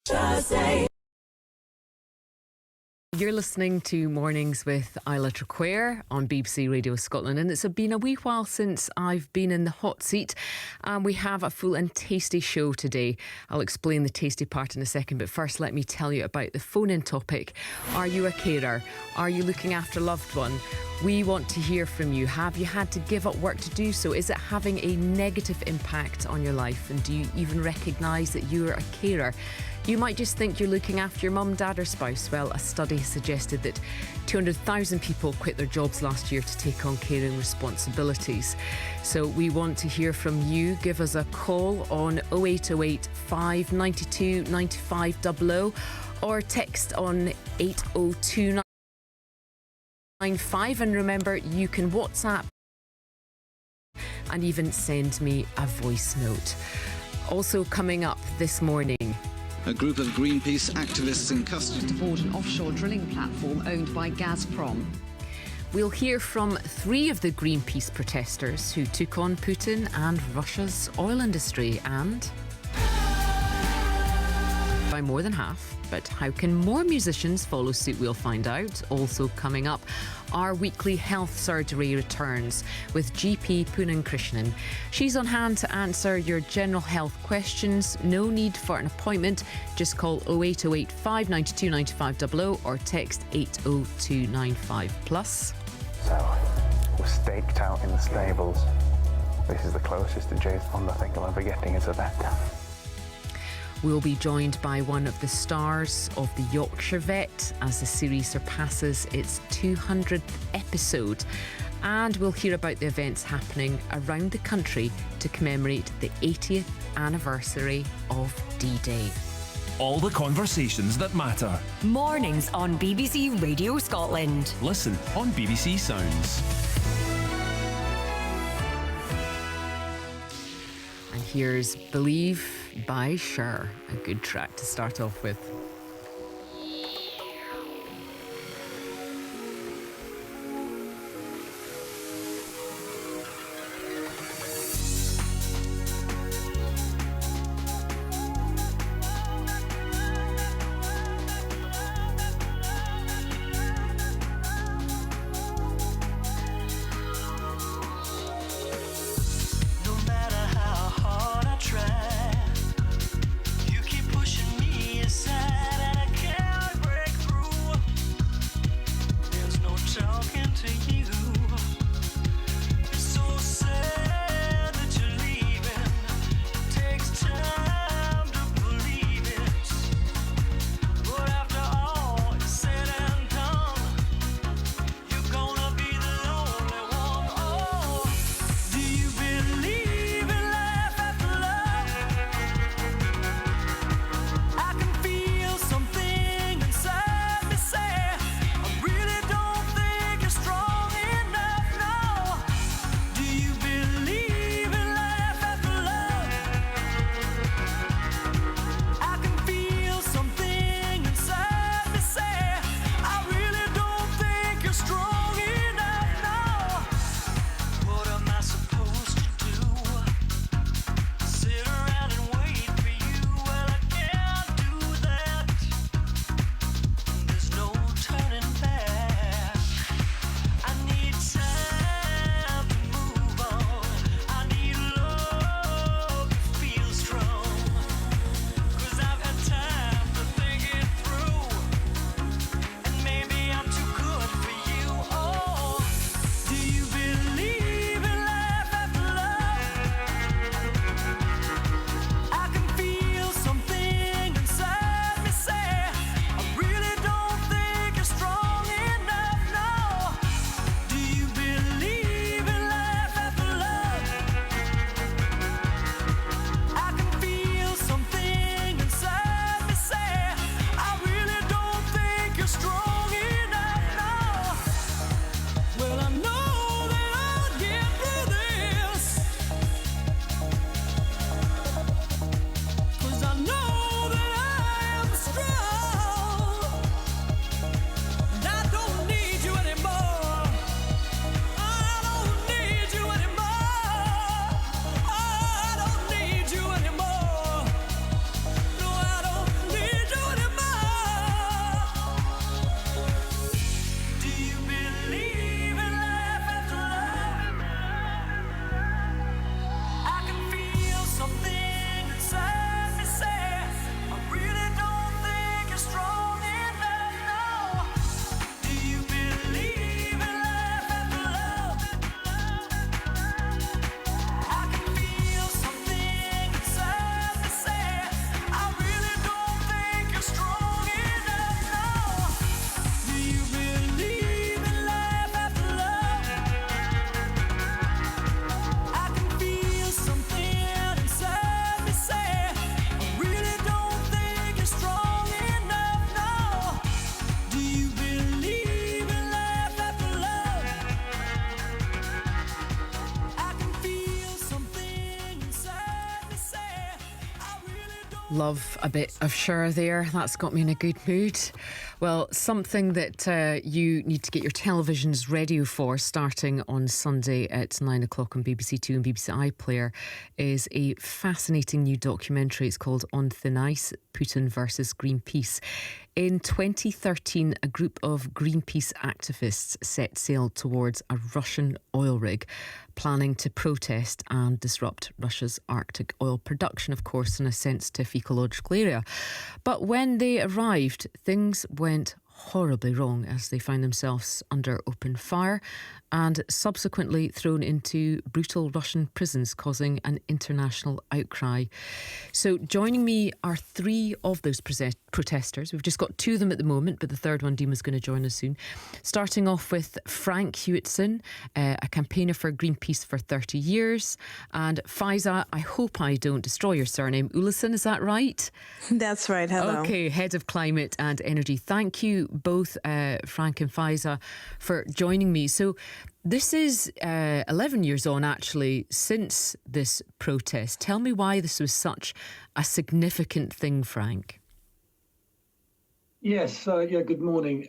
You're listening to Mornings with Isla Traquair on BBC Radio Scotland, and it's been a wee while since I've been in the hot seat, and we have a full and tasty show today. I'll explain the tasty part in a second, but first let me tell you about the phone-in topic. Are you a carer? Are you looking after a loved one? We want to hear from you. Have you had to give up work to do so? Is it having a negative impact on your life? And do you even recognise that you're a carer? You might just think you're looking after your mum, dad or spouse. Well, a study suggested that 200,000 people quit their jobs last year to take on caring responsibilities. So we want to hear from you. Give us a call on 0808 592 9500 or text on 80295. And remember, you can WhatsApp and even send me a voice note. Also coming up this morning, a group of Greenpeace activists in custody to board an offshore drilling platform owned by Gazprom. We'll hear from 3 of the Greenpeace protesters who took on Putin and Russia's oil industry, and by more than half. But how can more musicians follow suit? We'll find out. Also coming up, our weekly health surgery returns with GP Poonam Krishnan. She's on hand to answer your general health questions. No need for an appointment. Just call 0808 592 9500 or text 80295 plus. So, we're staked out in the stables. This is the closest to James Bond I think I'll ever getting as a vet. We'll be joined by one of the stars of the Yorkshire Vet as the series surpasses its 200th episode. And we'll hear about the events happening around the country to commemorate the 80th anniversary of D-Day. All the conversations that matter. Mornings on BBC Radio Scotland. Listen on BBC Sounds. And here's Believe by Cher, a good track to start off with. You keep pushing me aside. Love a bit of Cher there. That's got me in a good mood. Well, something that you need to get your televisions ready for starting on Sunday at 9 o'clock on BBC Two and BBC iPlayer is a fascinating new documentary. It's called On Thin Ice, Putin versus Greenpeace. In 2013, a group of Greenpeace activists set sail towards a Russian oil rig, planning to protest and disrupt Russia's Arctic oil production, of course, in a sensitive ecological area. But when they arrived, things went horribly wrong as they found themselves under open fire and subsequently thrown into brutal Russian prisons, causing an international outcry. So joining me are three of those protesters. We've just got two of them at the moment, but the third one, Dima's going to join us soon. Starting off with Frank Hewitson, a campaigner for Greenpeace for 30 years. And Faiza, I hope I don't destroy your surname, Ullison, is that right? That's right, hello. Okay, Head of Climate and Energy. Thank you both, Frank and Faiza, for joining me. So this is 11 years on, actually, since this protest. Tell me why this was such a significant thing, Frank. Yes, good morning.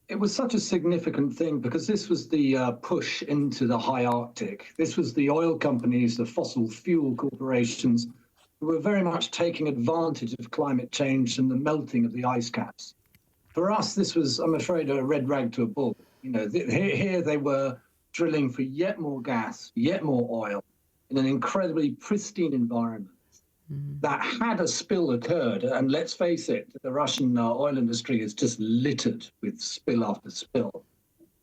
It was such a significant thing because this was the push into the high Arctic. This was the oil companies, the fossil fuel corporations, who were very much taking advantage of climate change and the melting of the ice caps. For us, this was, I'm afraid, a red rag to a bull. You know, here they were drilling for yet more gas, yet more oil, in an incredibly pristine environment. That had a spill occurred, and let's face it, the Russian oil industry is just littered with spill after spill.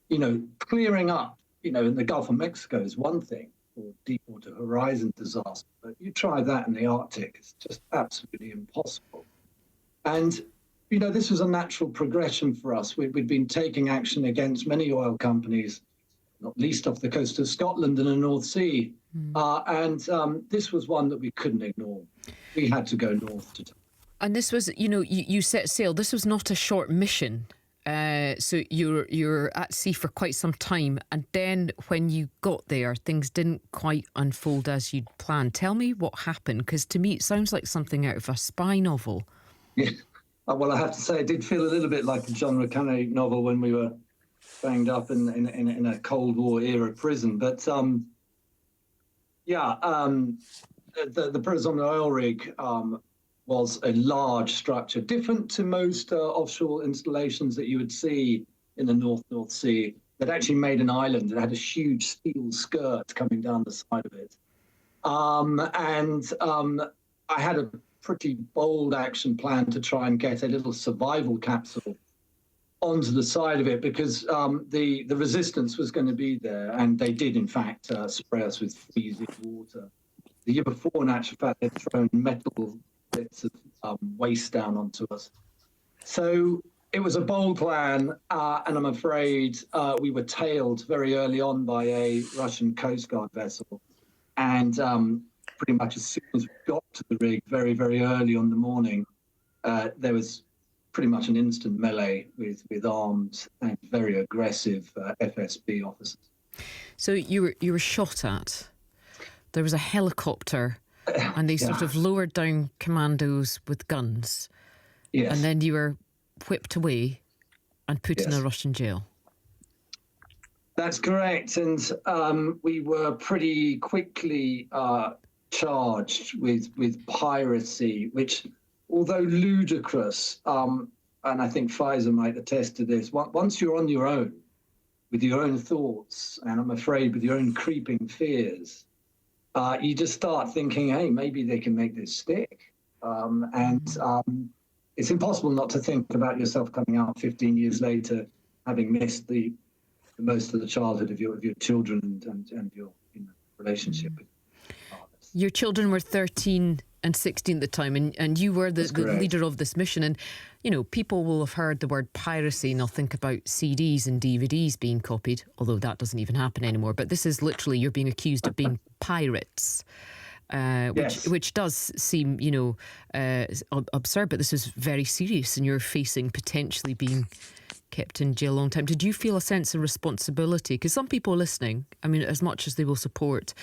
You know, clearing up, you know, in the Gulf of Mexico is one thing, or Deepwater Horizon disaster, but you try that in the Arctic, it's just absolutely impossible. And you know, this was a natural progression for us. We'd been taking action against many oil companies, not least off the coast of Scotland and the North Sea. And this was one that we couldn't ignore. We had to go north to. And this was, you know, you set sail. This was not a short mission. So you're at sea for quite some time. And then when you got there, things didn't quite unfold as you'd planned. Tell me what happened, because to me it sounds like something out of a spy novel. Yeah. Well, I have to say, it did feel a little bit like a John le Carré novel when we were banged up in a Cold War era prison. But the prison oil rig was a large structure, different to most offshore installations that you would see in the North Sea. That actually made an island. It had a huge steel skirt coming down the side of it, I had a pretty bold action plan to try and get a little survival capsule onto the side of it because the resistance was going to be there, and they did in fact spray us with freezing water. The year before, in actual fact, they'd thrown metal bits of waste down onto us. So it was a bold plan, and I'm afraid we were tailed very early on by a Russian Coast Guard vessel, and pretty much as soon as we got to the rig, very, very early on the morning, there was pretty much an instant melee with armed and very aggressive FSB officers. So you were shot at. There was a helicopter, and they sort of lowered down commandos with guns. Yes. And then you were whipped away and put in a Russian jail. That's correct. And we were pretty quickly charged with piracy, which, although ludicrous, and I think Faiza might attest to this, once you're on your own, with your own thoughts, and I'm afraid with your own creeping fears, you just start thinking, hey, maybe they can make this stick. It's impossible not to think about yourself coming out 15 years later, having missed the most of the childhood of your children and your relationship with fathers. Your children were 13 and 16 at the time, and you were the leader of this mission. And, you know, people will have heard the word piracy and they'll think about CDs and DVDs being copied, although that doesn't even happen anymore. But this is literally, you're being accused of being pirates. Which does seem, you know, absurd, but this was very serious, and you're facing potentially being kept in jail a long time. Did you feel a sense of responsibility? Because some people listening, I mean, as much as they will support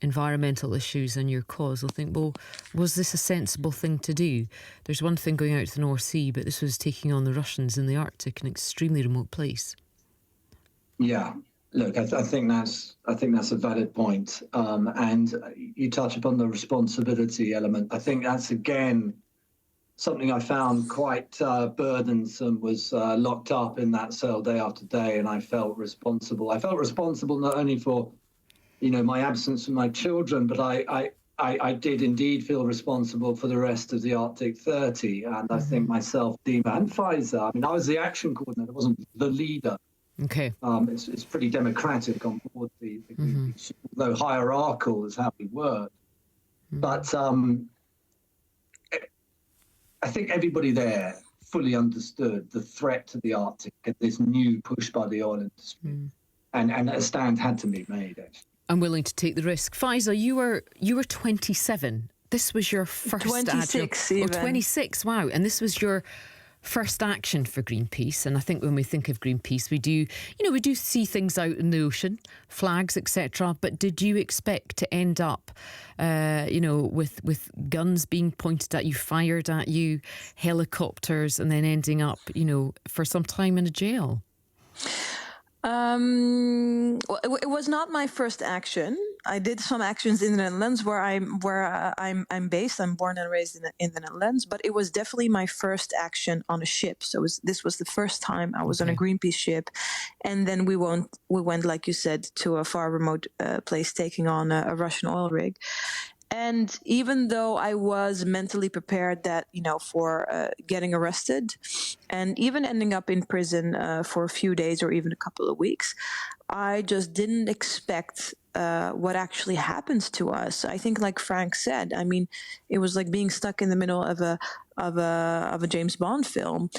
environmental issues and your cause, will think, well, was this a sensible thing to do? There's one thing going out to the North Sea, but this was taking on the Russians in the Arctic, an extremely remote place. Yeah. Look, I think that's a valid point. And you touch upon the responsibility element. I think that's, again, something I found quite burdensome, was locked up in that cell day after day, and I felt responsible. I felt responsible not only for, my absence from my children, but I did indeed feel responsible for the rest of the Arctic 30. And I think myself, Dima, and Pfizer, I mean, I was the action coordinator, I wasn't the leader. Okay. It's pretty democratic on board the Greenpeace, although hierarchical is how we work. But I think everybody there fully understood the threat to the Arctic and this new push by the oil industry, and a stand had to be made. Actually, I'm willing to take the risk. Faiza, you were 27. This was your first 26 even. 26. Wow, and this was your first action for Greenpeace. And I think when we think of Greenpeace, we do see things out in the ocean, flags, etc. But did you expect to end up, with guns being pointed at you, fired at you, helicopters, and then ending up, for some time in a jail? Well, it was not my first action. I did some actions in the Netherlands where I'm based. I'm born and raised in the Netherlands, but it was definitely my first action on a ship. So this was the first time I was on a Greenpeace ship, and then we went, like you said, to a far remote place, taking on a Russian oil rig. And even though I was mentally prepared that, for getting arrested and even ending up in prison for a few days or even a couple of weeks, I just didn't expect what actually happens to us. I think, like Frank said, I mean, it was like being stuck in the middle of a James Bond film.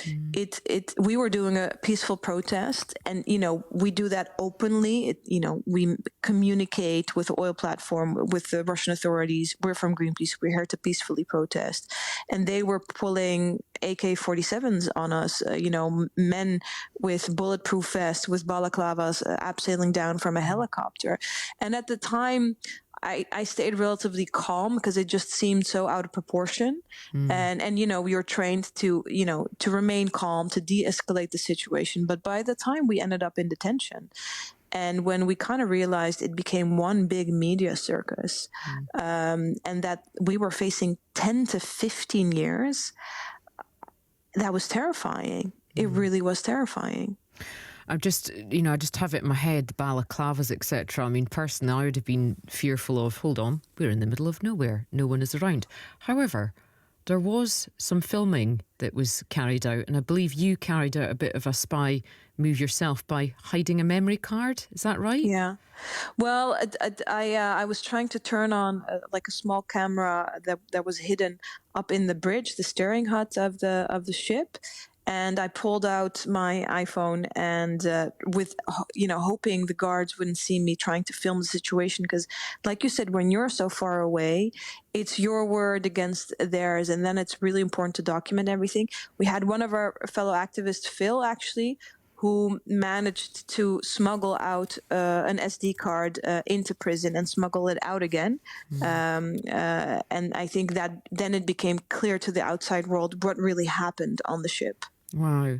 We were doing a peaceful protest, and we do that openly. We communicate with the oil platform, with the Russian authorities. We're from Greenpeace. We're here to peacefully protest, and they were pulling AK-47s on us. Men with bulletproof vests, with balaclavas, abseiling down from a helicopter. And at the time, I stayed relatively calm because it just seemed so out of proportion. And we were trained to remain calm, to de-escalate the situation. But by the time we ended up in detention, and when we kind of realized it became one big media circus, and that we were facing 10 to 15 years, that was terrifying. It really was terrifying. I just have it in my head, balaclavas, etc. I mean, personally, I would have been fearful of, hold on, we're in the middle of nowhere. No one is around. However, there was some filming that was carried out, and I believe you carried out a bit of a spy move yourself by hiding a memory card. Is that right? Yeah. Well, I was trying to turn on like a small camera that was hidden up in the bridge, the steering hut of the ship. And I pulled out my iPhone and hoping the guards wouldn't see me trying to film the situation. Because like you said, when you're so far away, it's your word against theirs. And then it's really important to document everything. We had one of our fellow activists, Phil, actually, who managed to smuggle out an SD card into prison and smuggle it out again. And I think that then it became clear to the outside world what really happened on the ship. Wow.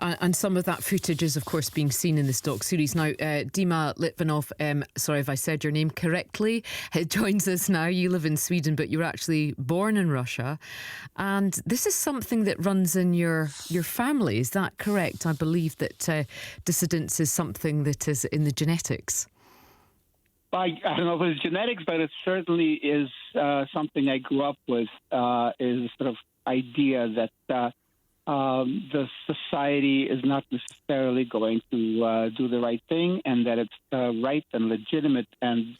And some of that footage is, of course, being seen in this doc series. Now, Dima Litvinov, sorry if I said your name correctly, joins us now. You live in Sweden, but you're actually born in Russia. And this is something that runs in your family. Is that correct? I believe that dissidence is something that is in the genetics. I don't know if it's genetics, but it certainly is something I grew up with, is sort of idea that the society is not necessarily going to do the right thing, and that it's right and legitimate and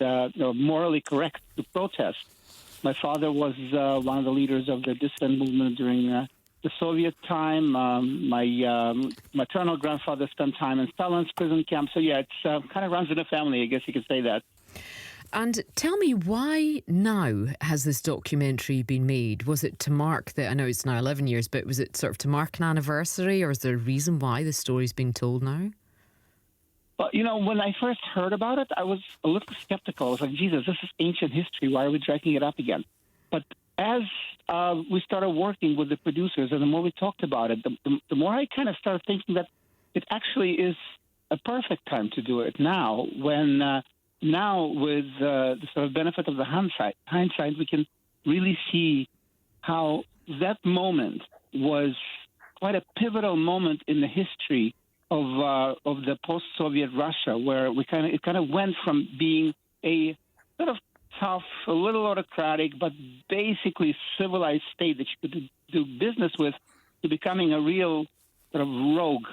morally correct to protest. My father was one of the leaders of the dissident movement during the Soviet time. My maternal grandfather spent time in Stalin's prison camp. So, yeah, it's kind of runs in the family, I guess you could say that. And tell me, why now has this documentary been made? Was it to mark I know it's now 11 years, but was it sort of to mark an anniversary, or is there a reason why the story's being told now? But, when I first heard about it, I was a little skeptical. I was like, Jesus, this is ancient history. Why are we dragging it up again? But as we started working with the producers, and the more we talked about it, the more I kind of started thinking that it actually is a perfect time to do it now, when now with the sort of benefit of the hindsight, we can really see how that moment was quite a pivotal moment in the history of the post-Soviet Russia, where it kind of went from being a sort of tough, a little autocratic, but basically civilized state that you could do business with, to becoming a real sort of rogue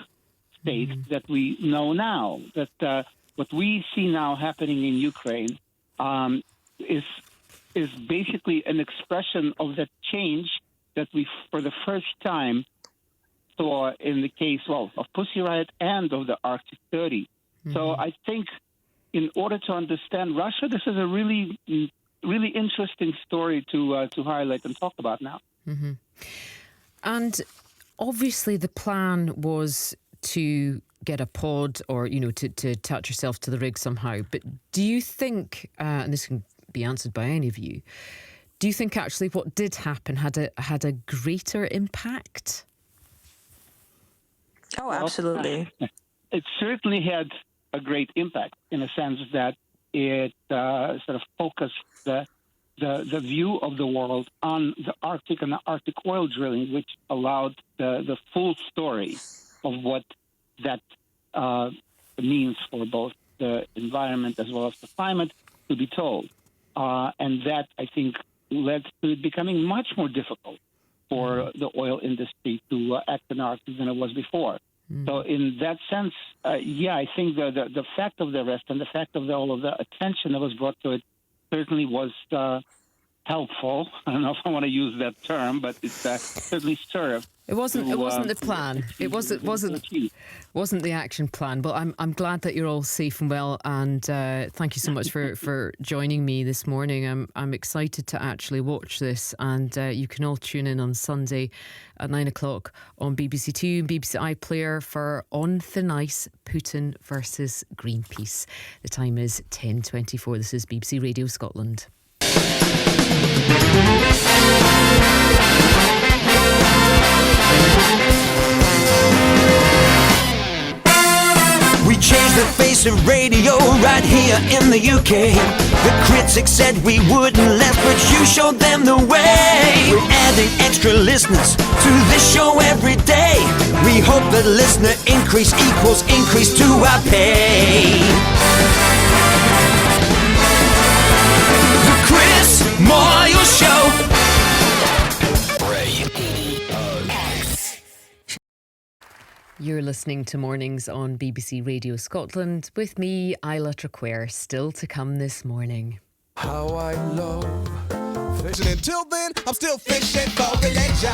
state that we know now. That what we see now happening in Ukraine is basically an expression of that change that we, for the first time, saw in the case of Pussy Riot and of the Arctic 30. So I think in order to understand Russia, this is a really, really interesting story to highlight and talk about now. And obviously the plan was to get a pod, or, to attach yourself to the rig somehow. But do you think, and this can be answered by any of you, do you think actually what did happen had a greater impact? Oh, absolutely. It certainly had a great impact, in a sense that it sort of focused the view of the world on the Arctic and the Arctic oil drilling, which allowed the full story of what that means for both the environment as well as the climate to be told. And that, I think, led to it becoming much more difficult for the oil industry to act in the Arctic than it was before. So in that sense, I think the fact of the arrest and the fact of all of the attention that was brought to it certainly was helpful. I don't know if I want to use that term, but it certainly served. It wasn't the plan. It wasn't the action plan. But I'm glad that you're all safe and well, and thank you so much for joining me this morning. I'm excited to actually watch this, and you can all tune in on Sunday at 9:00 on BBC Two and BBC iPlayer for On Thin Ice: Putin versus Greenpeace. The time is 10:24. This is BBC Radio Scotland. We changed the face of radio right here in the UK. The critics said we wouldn't last, but you showed them the way. We're adding extra listeners to this show every day. We hope that listener increase equals increase to our pay. The Chris Moyle Show. You're listening to Mornings on BBC Radio Scotland with me, Isla Traquair, still to come this morning. How I love fishing. Until then, I'm still fishing for religion.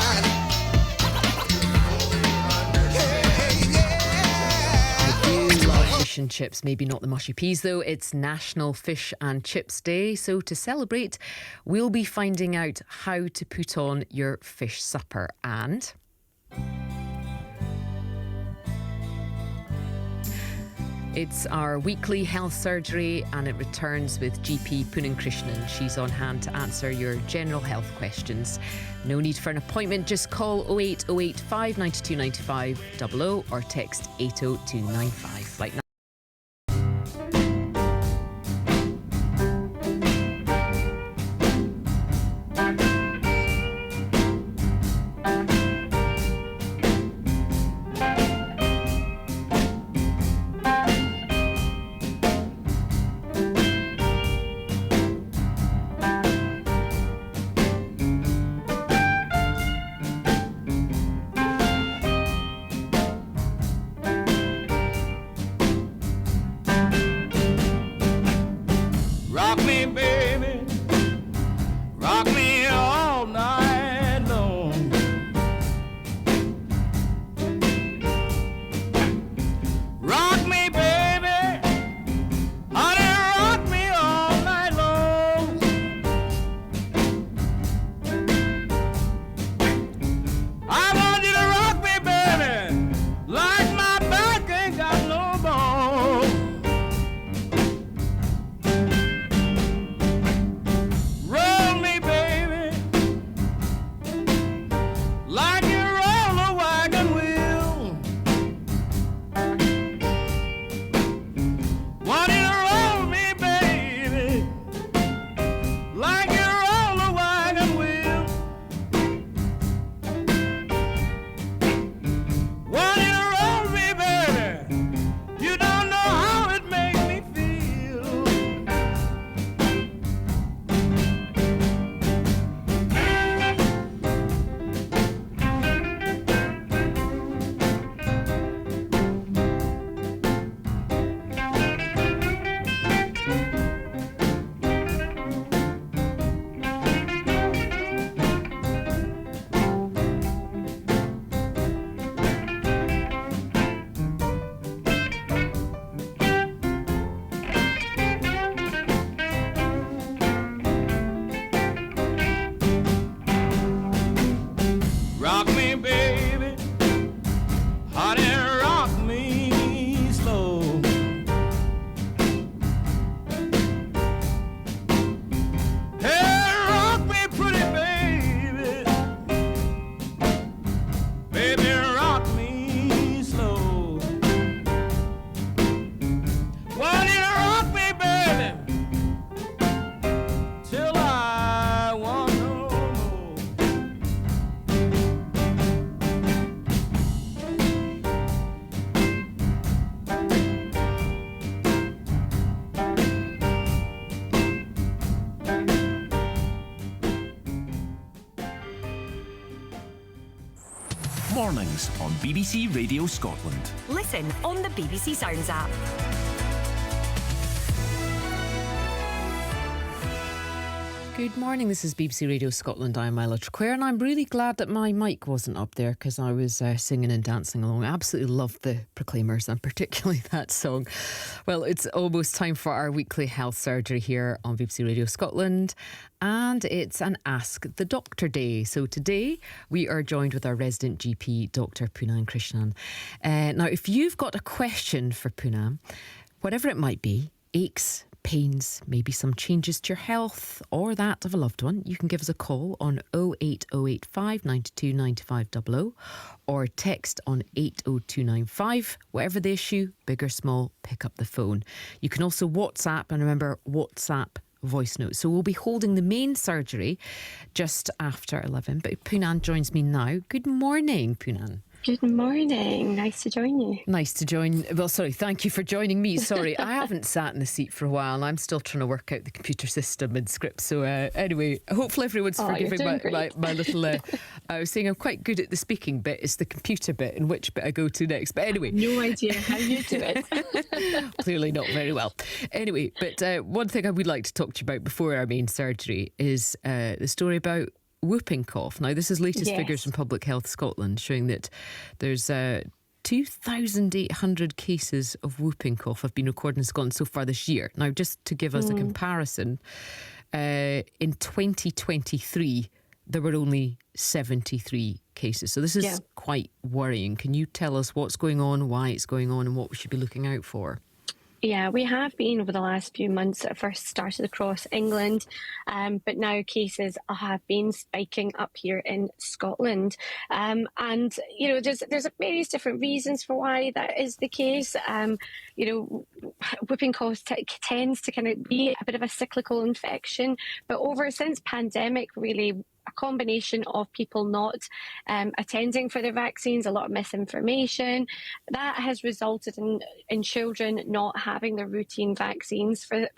Fish and chips, maybe not the mushy peas though. It's National Fish and Chips Day, so to celebrate, we'll be finding out how to put on your fish supper. And it's our weekly health surgery, and it returns with GP Poonan Krishnan. She's on hand to answer your general health questions. No need for an appointment, just call 0808 592 95 00 or text 80295. Like Mornings on BBC Radio Scotland. Listen on the BBC Sounds app. Good morning, this is BBC Radio Scotland. I'm Isla Traquair, and I'm really glad that my mic wasn't up there because I was singing and dancing along. I absolutely love the Proclaimers and particularly that song. Well, it's almost time for our weekly health surgery here on BBC Radio Scotland, and it's an Ask the Doctor Day. So today we are joined with our resident GP, Dr. Poonam Krishnan. Now, if you've got a question for Poonam, whatever it might be, aches, pains, maybe some changes to your health or that of a loved one, you can give us a call on 08085 92 95 00 or text on 80295. Whatever the issue, big or small, pick up the phone. You can also WhatsApp, and remember, WhatsApp voice notes. So we'll be holding the main surgery just after 11. But Poonam joins me now. Good morning, Poonam. Good morning. Nice to join you. Nice to join. Well, sorry, thank you for joining me. Sorry, I haven't sat in the seat for a while and I'm still trying to work out the computer system and scripts. So anyway, hopefully everyone's forgiving my little... I was saying I'm quite good at the speaking bit. It's the computer bit and which bit I go to next. But anyway... No idea how you do it. Clearly not very well. Anyway, but one thing I would like to talk to you about before our main surgery is the story about whooping cough. Now, this is latest figures from Public Health Scotland showing that there's 2,800 cases of whooping cough have been recorded in Scotland so far this year. Now, just to give us a comparison, in 2023, there were only 73 cases. So this is quite worrying. Can you tell us what's going on, why it's going on, and what we should be looking out for? Yeah, we have been over the last few months. It first started across England, but now cases have been spiking up here in Scotland. And, you know, there's various different reasons for why that is the case. You know, whooping cough tends to kind of be a bit of a cyclical infection, but since pandemic, really, a combination of people not attending for their vaccines, a lot of misinformation, that has resulted in children not having their routine vaccines for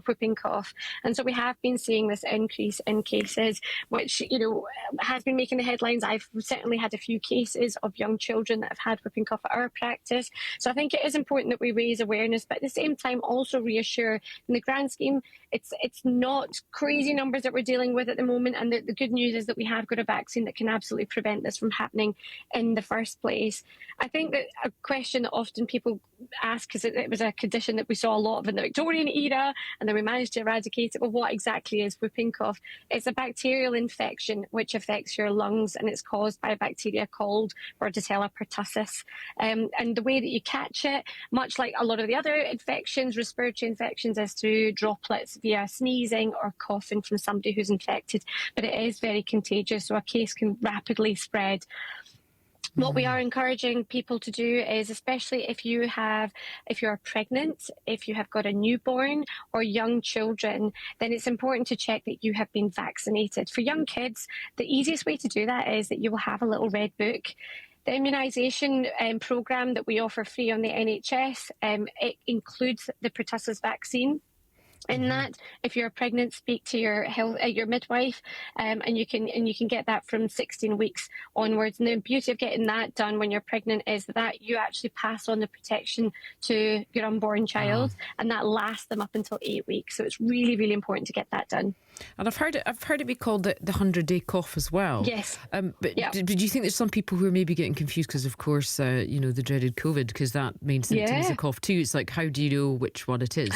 whooping cough. And so we have been seeing this increase in cases, which, you know, has been making the headlines. I've certainly had a few cases of young children that have had whooping cough at our practice. So I think it is important that we raise awareness, but at the same time also reassure in the grand scheme, it's not crazy numbers that we're dealing with at the moment. And the good news is that we have got a vaccine that can absolutely prevent this from happening in the first place. I think that a question that often people ask, because it was a condition that we saw a lot of in the Victorian era, and then we managed to eradicate it. Well, what exactly is whooping cough? It's a bacterial infection which affects your lungs, and it's caused by a bacteria called Bordetella pertussis. And the way that you catch it, much like a lot of the other infections, respiratory infections, is through droplets via sneezing or coughing from somebody who's infected. But it is very contagious, so a case can rapidly spread. What we are encouraging people to do is, especially if you're pregnant, if you have got a newborn or young children, then it's important to check that you have been vaccinated. For young kids, the easiest way to do that is that you will have a little red book. The immunisation programme that we offer free on the NHS, it includes the pertussis vaccine. In that, if you're pregnant, speak to your midwife, and you can get that from 16 weeks onwards. And the beauty of getting that done when you're pregnant is that you actually pass on the protection to your unborn child, and that lasts them up until 8 weeks. So it's really, really important to get that done. And I've heard it be called the 100-day cough as well. Yes. But do you think there's some people who are maybe getting confused because, of course, you know, the dreaded COVID, because that main symptom is a cough too? It's like, how do you know which one it is?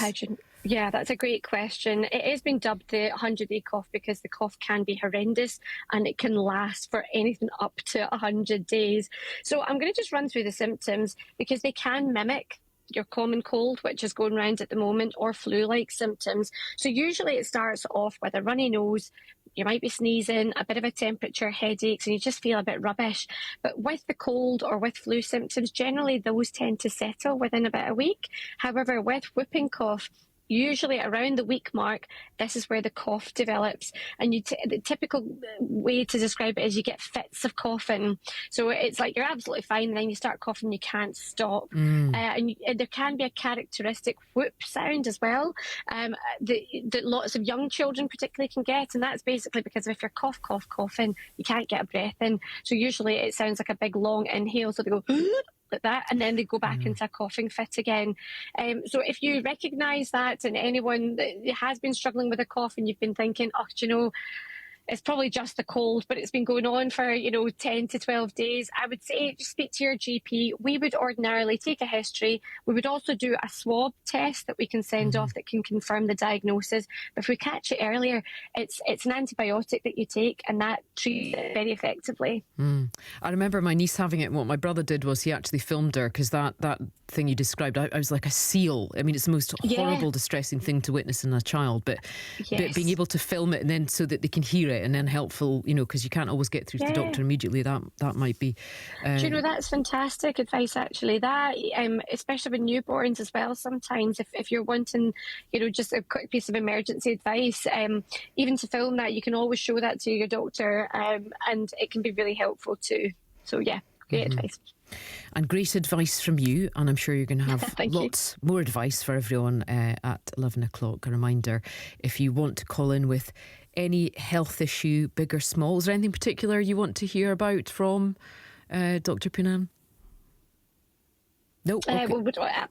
Yeah, that's a great question. It has been dubbed the 100-day cough because the cough can be horrendous and it can last for anything up to 100 days. So I'm going to just run through the symptoms because they can mimic your common cold, which is going around at the moment, or flu-like symptoms. So usually it starts off with a runny nose. You might be sneezing, a bit of a temperature, headaches, and you just feel a bit rubbish. But with the cold or with flu symptoms, generally those tend to settle within about a week. However, with whooping cough, usually around the week mark, this is where the cough develops. And the typical way to describe it is you get fits of coughing. So it's like you're absolutely fine, and then you start coughing, you can't stop. And there can be a characteristic whoop sound as well that lots of young children particularly can get. And that's basically because if you're coughing, you can't get a breath in. So usually it sounds like a big long inhale. So they go like that, and then they go back into a coughing fit again. So if you recognise that in anyone that has been struggling with a cough and you've been thinking, oh, do you know, it's probably just the cold, but it's been going on for, 10 to 12 days, I would say just speak to your GP. We would ordinarily take a history. We would also do a swab test that we can send off that can confirm the diagnosis. But if we catch it earlier, it's an antibiotic that you take, and that treats it very effectively. I remember my niece having it, and what my brother did was he actually filmed her, because that thing you described, I was like a seal. I mean, it's the most horrible, distressing thing to witness in a child, but being able to film it and then so that they can hear it, and then helpful, because you can't always get through to the doctor immediately, that might be do you know, that's fantastic advice actually, that especially with newborns as well. Sometimes if you're wanting just a quick piece of emergency advice, even to film that, you can always show that to your doctor, and it can be really helpful too. So great advice. And great advice from you, and I'm sure you're going to have lots more advice for everyone at 11 o'clock. A reminder, if you want to call in with any health issue, big or small, is there anything particular you want to hear about from Dr. Poonen? No, okay.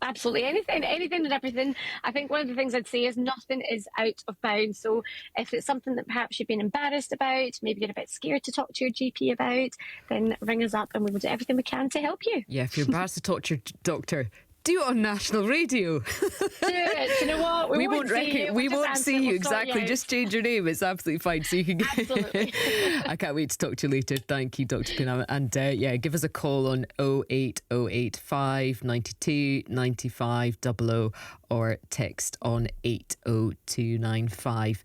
Absolutely anything and everything. I think one of the things I'd say is nothing is out of bounds. So if it's something that perhaps you've been embarrassed about, maybe you're a bit scared to talk to your GP about, then ring us up and we will do everything we can to help you. Yeah, if you're embarrassed to talk to your doctor, do it on national radio. Do it. Do you know what? We won't see you. Exactly. Just change your name. It's absolutely fine. So you can get. Absolutely. I can't wait to talk to you later. Thank you, Dr. Poonen. And give us a call on 08085 92 95 00 or text on 80295.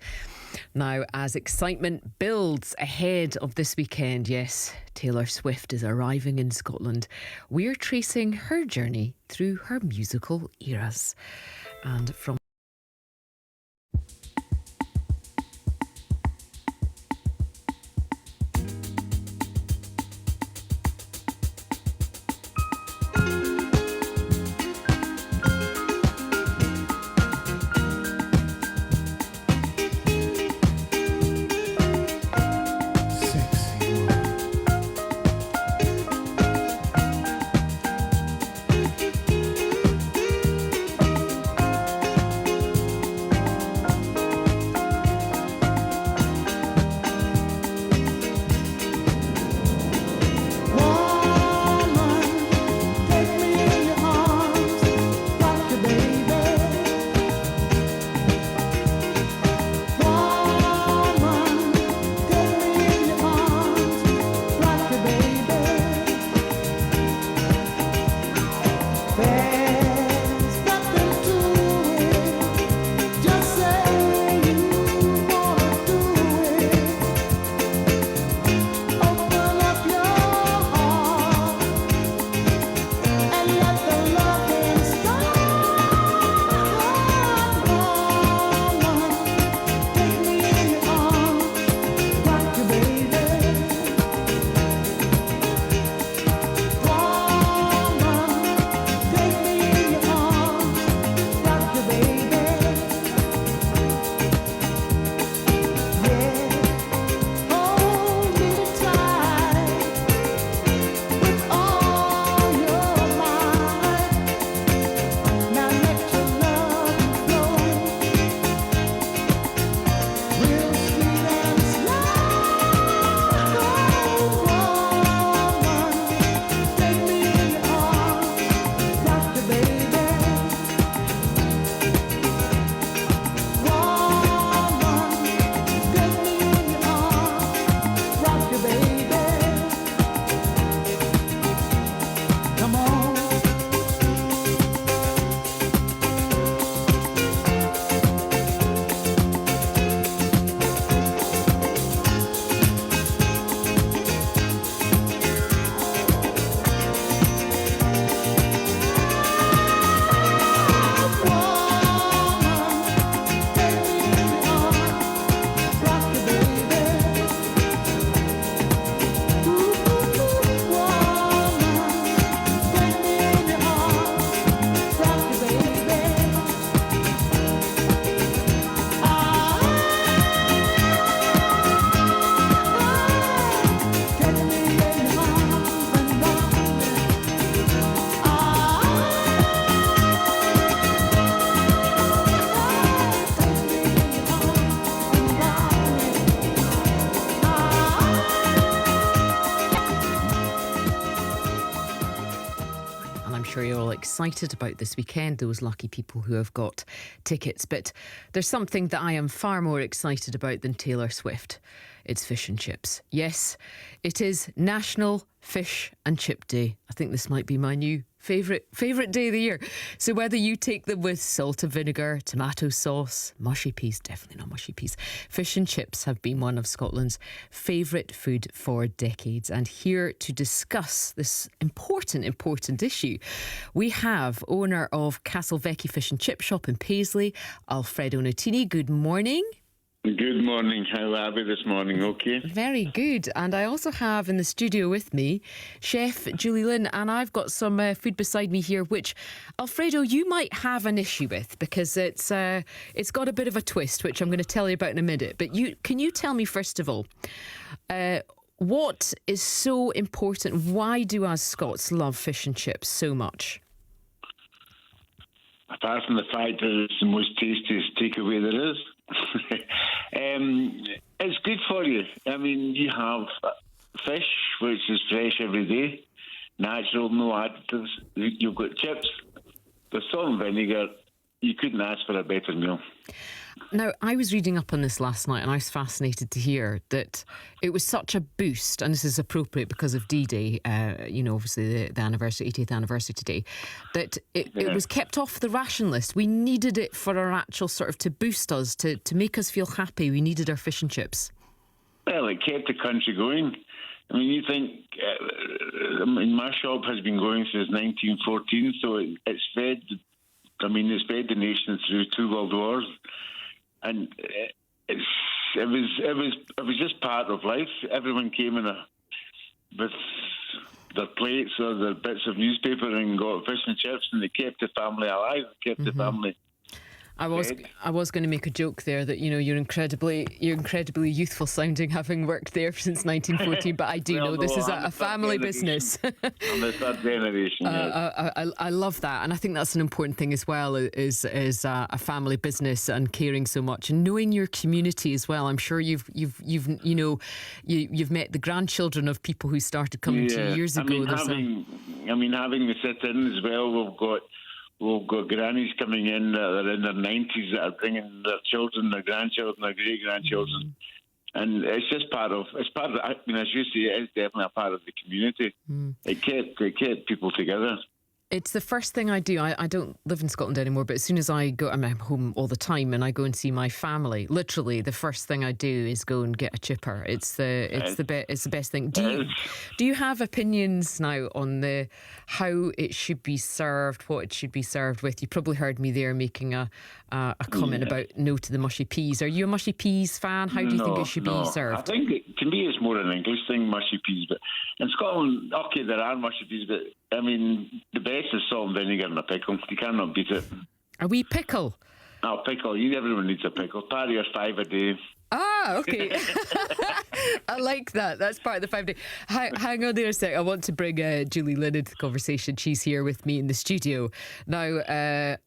Now, as excitement builds ahead of this weekend, yes, Taylor Swift is arriving in Scotland. We're tracing her journey through her musical eras. And from sure you're all excited about this weekend, those lucky people who have got tickets. But there's something that I am far more excited about than Taylor Swift. It's fish and chips. Yes, it is National Fish and Chip Day. I think this might be my new favourite day of the year. So whether you take them with salt and vinegar, tomato sauce, mushy peas, definitely not mushy peas, fish and chips have been one of Scotland's favourite food for decades. And here to discuss this important issue, we have owner of Castlevecchie Fish and Chip Shop in Paisley, Alfredo Notini. Good morning. Good morning. How are we this morning? Okay. Very good. And I also have in the studio with me Chef Julie Lynn, and I've got some food beside me here, which Alfredo, you might have an issue with because it's got a bit of a twist, which I'm going to tell you about in a minute. But can you tell me first of all, what is so important? Why do us Scots love fish and chips so much? Apart from the fact that it's the most tastiest takeaway there is. It's good for you. I mean, you have fish, which is fresh every day, natural, no additives. You've got chips, the salt and vinegar. You couldn't ask for a better meal. Now, I was reading up on this last night and I was fascinated to hear that it was such a boost, and this is appropriate because of D-Day, obviously the anniversary, 80th anniversary today, that it was kept off the ration list. We needed it for our actual sort of to boost us, to make us feel happy. We needed our fish and chips. Well, it kept the country going. I mean, you think, my shop has been going since 1914, so it's fed the nation through 2 world wars. And it was just part of life. Everyone came with their plates or their bits of newspaper and got fish and chips, and they kept the family alive, kept the family. I was going to make a joke there that you're incredibly youthful sounding, having worked there since 1914. But I do know this is a family business. I'm the third generation. Yes. I love that, and I think that's an important thing as well. Is a family business and caring so much and knowing your community as well. I'm sure you've met the grandchildren of people who started coming to you years ago. Having the sit-in as well. We've got grannies coming in that are in their 90s that are bringing their children, their grandchildren, their great-grandchildren. And it's just part of, as you say, it's definitely a part of the community. It kept people together. It's the first thing I do. I don't live in Scotland anymore, but as soon as I'm home all the time and I go and see my family, literally the first thing I do is go and get a chipper. It's the best thing. Do you have opinions now on how it should be served, what it should be served with? You probably heard me there making a comment about no to the mushy peas. Are you a mushy peas fan? How do you think it should be served? I think to me it's more an English thing, mushy peas. But in Scotland, okay, there are mushy peas, but I mean, the best is salt and vinegar and a pickle. You cannot beat it. A wee pickle? Oh, pickle. Everyone needs a pickle. Part of your 5 a day. Ah, okay. I like that. That's part of the 5 day. Hang on there a sec. I want to bring Julie Lynn into the conversation. She's here with me in the studio. Now,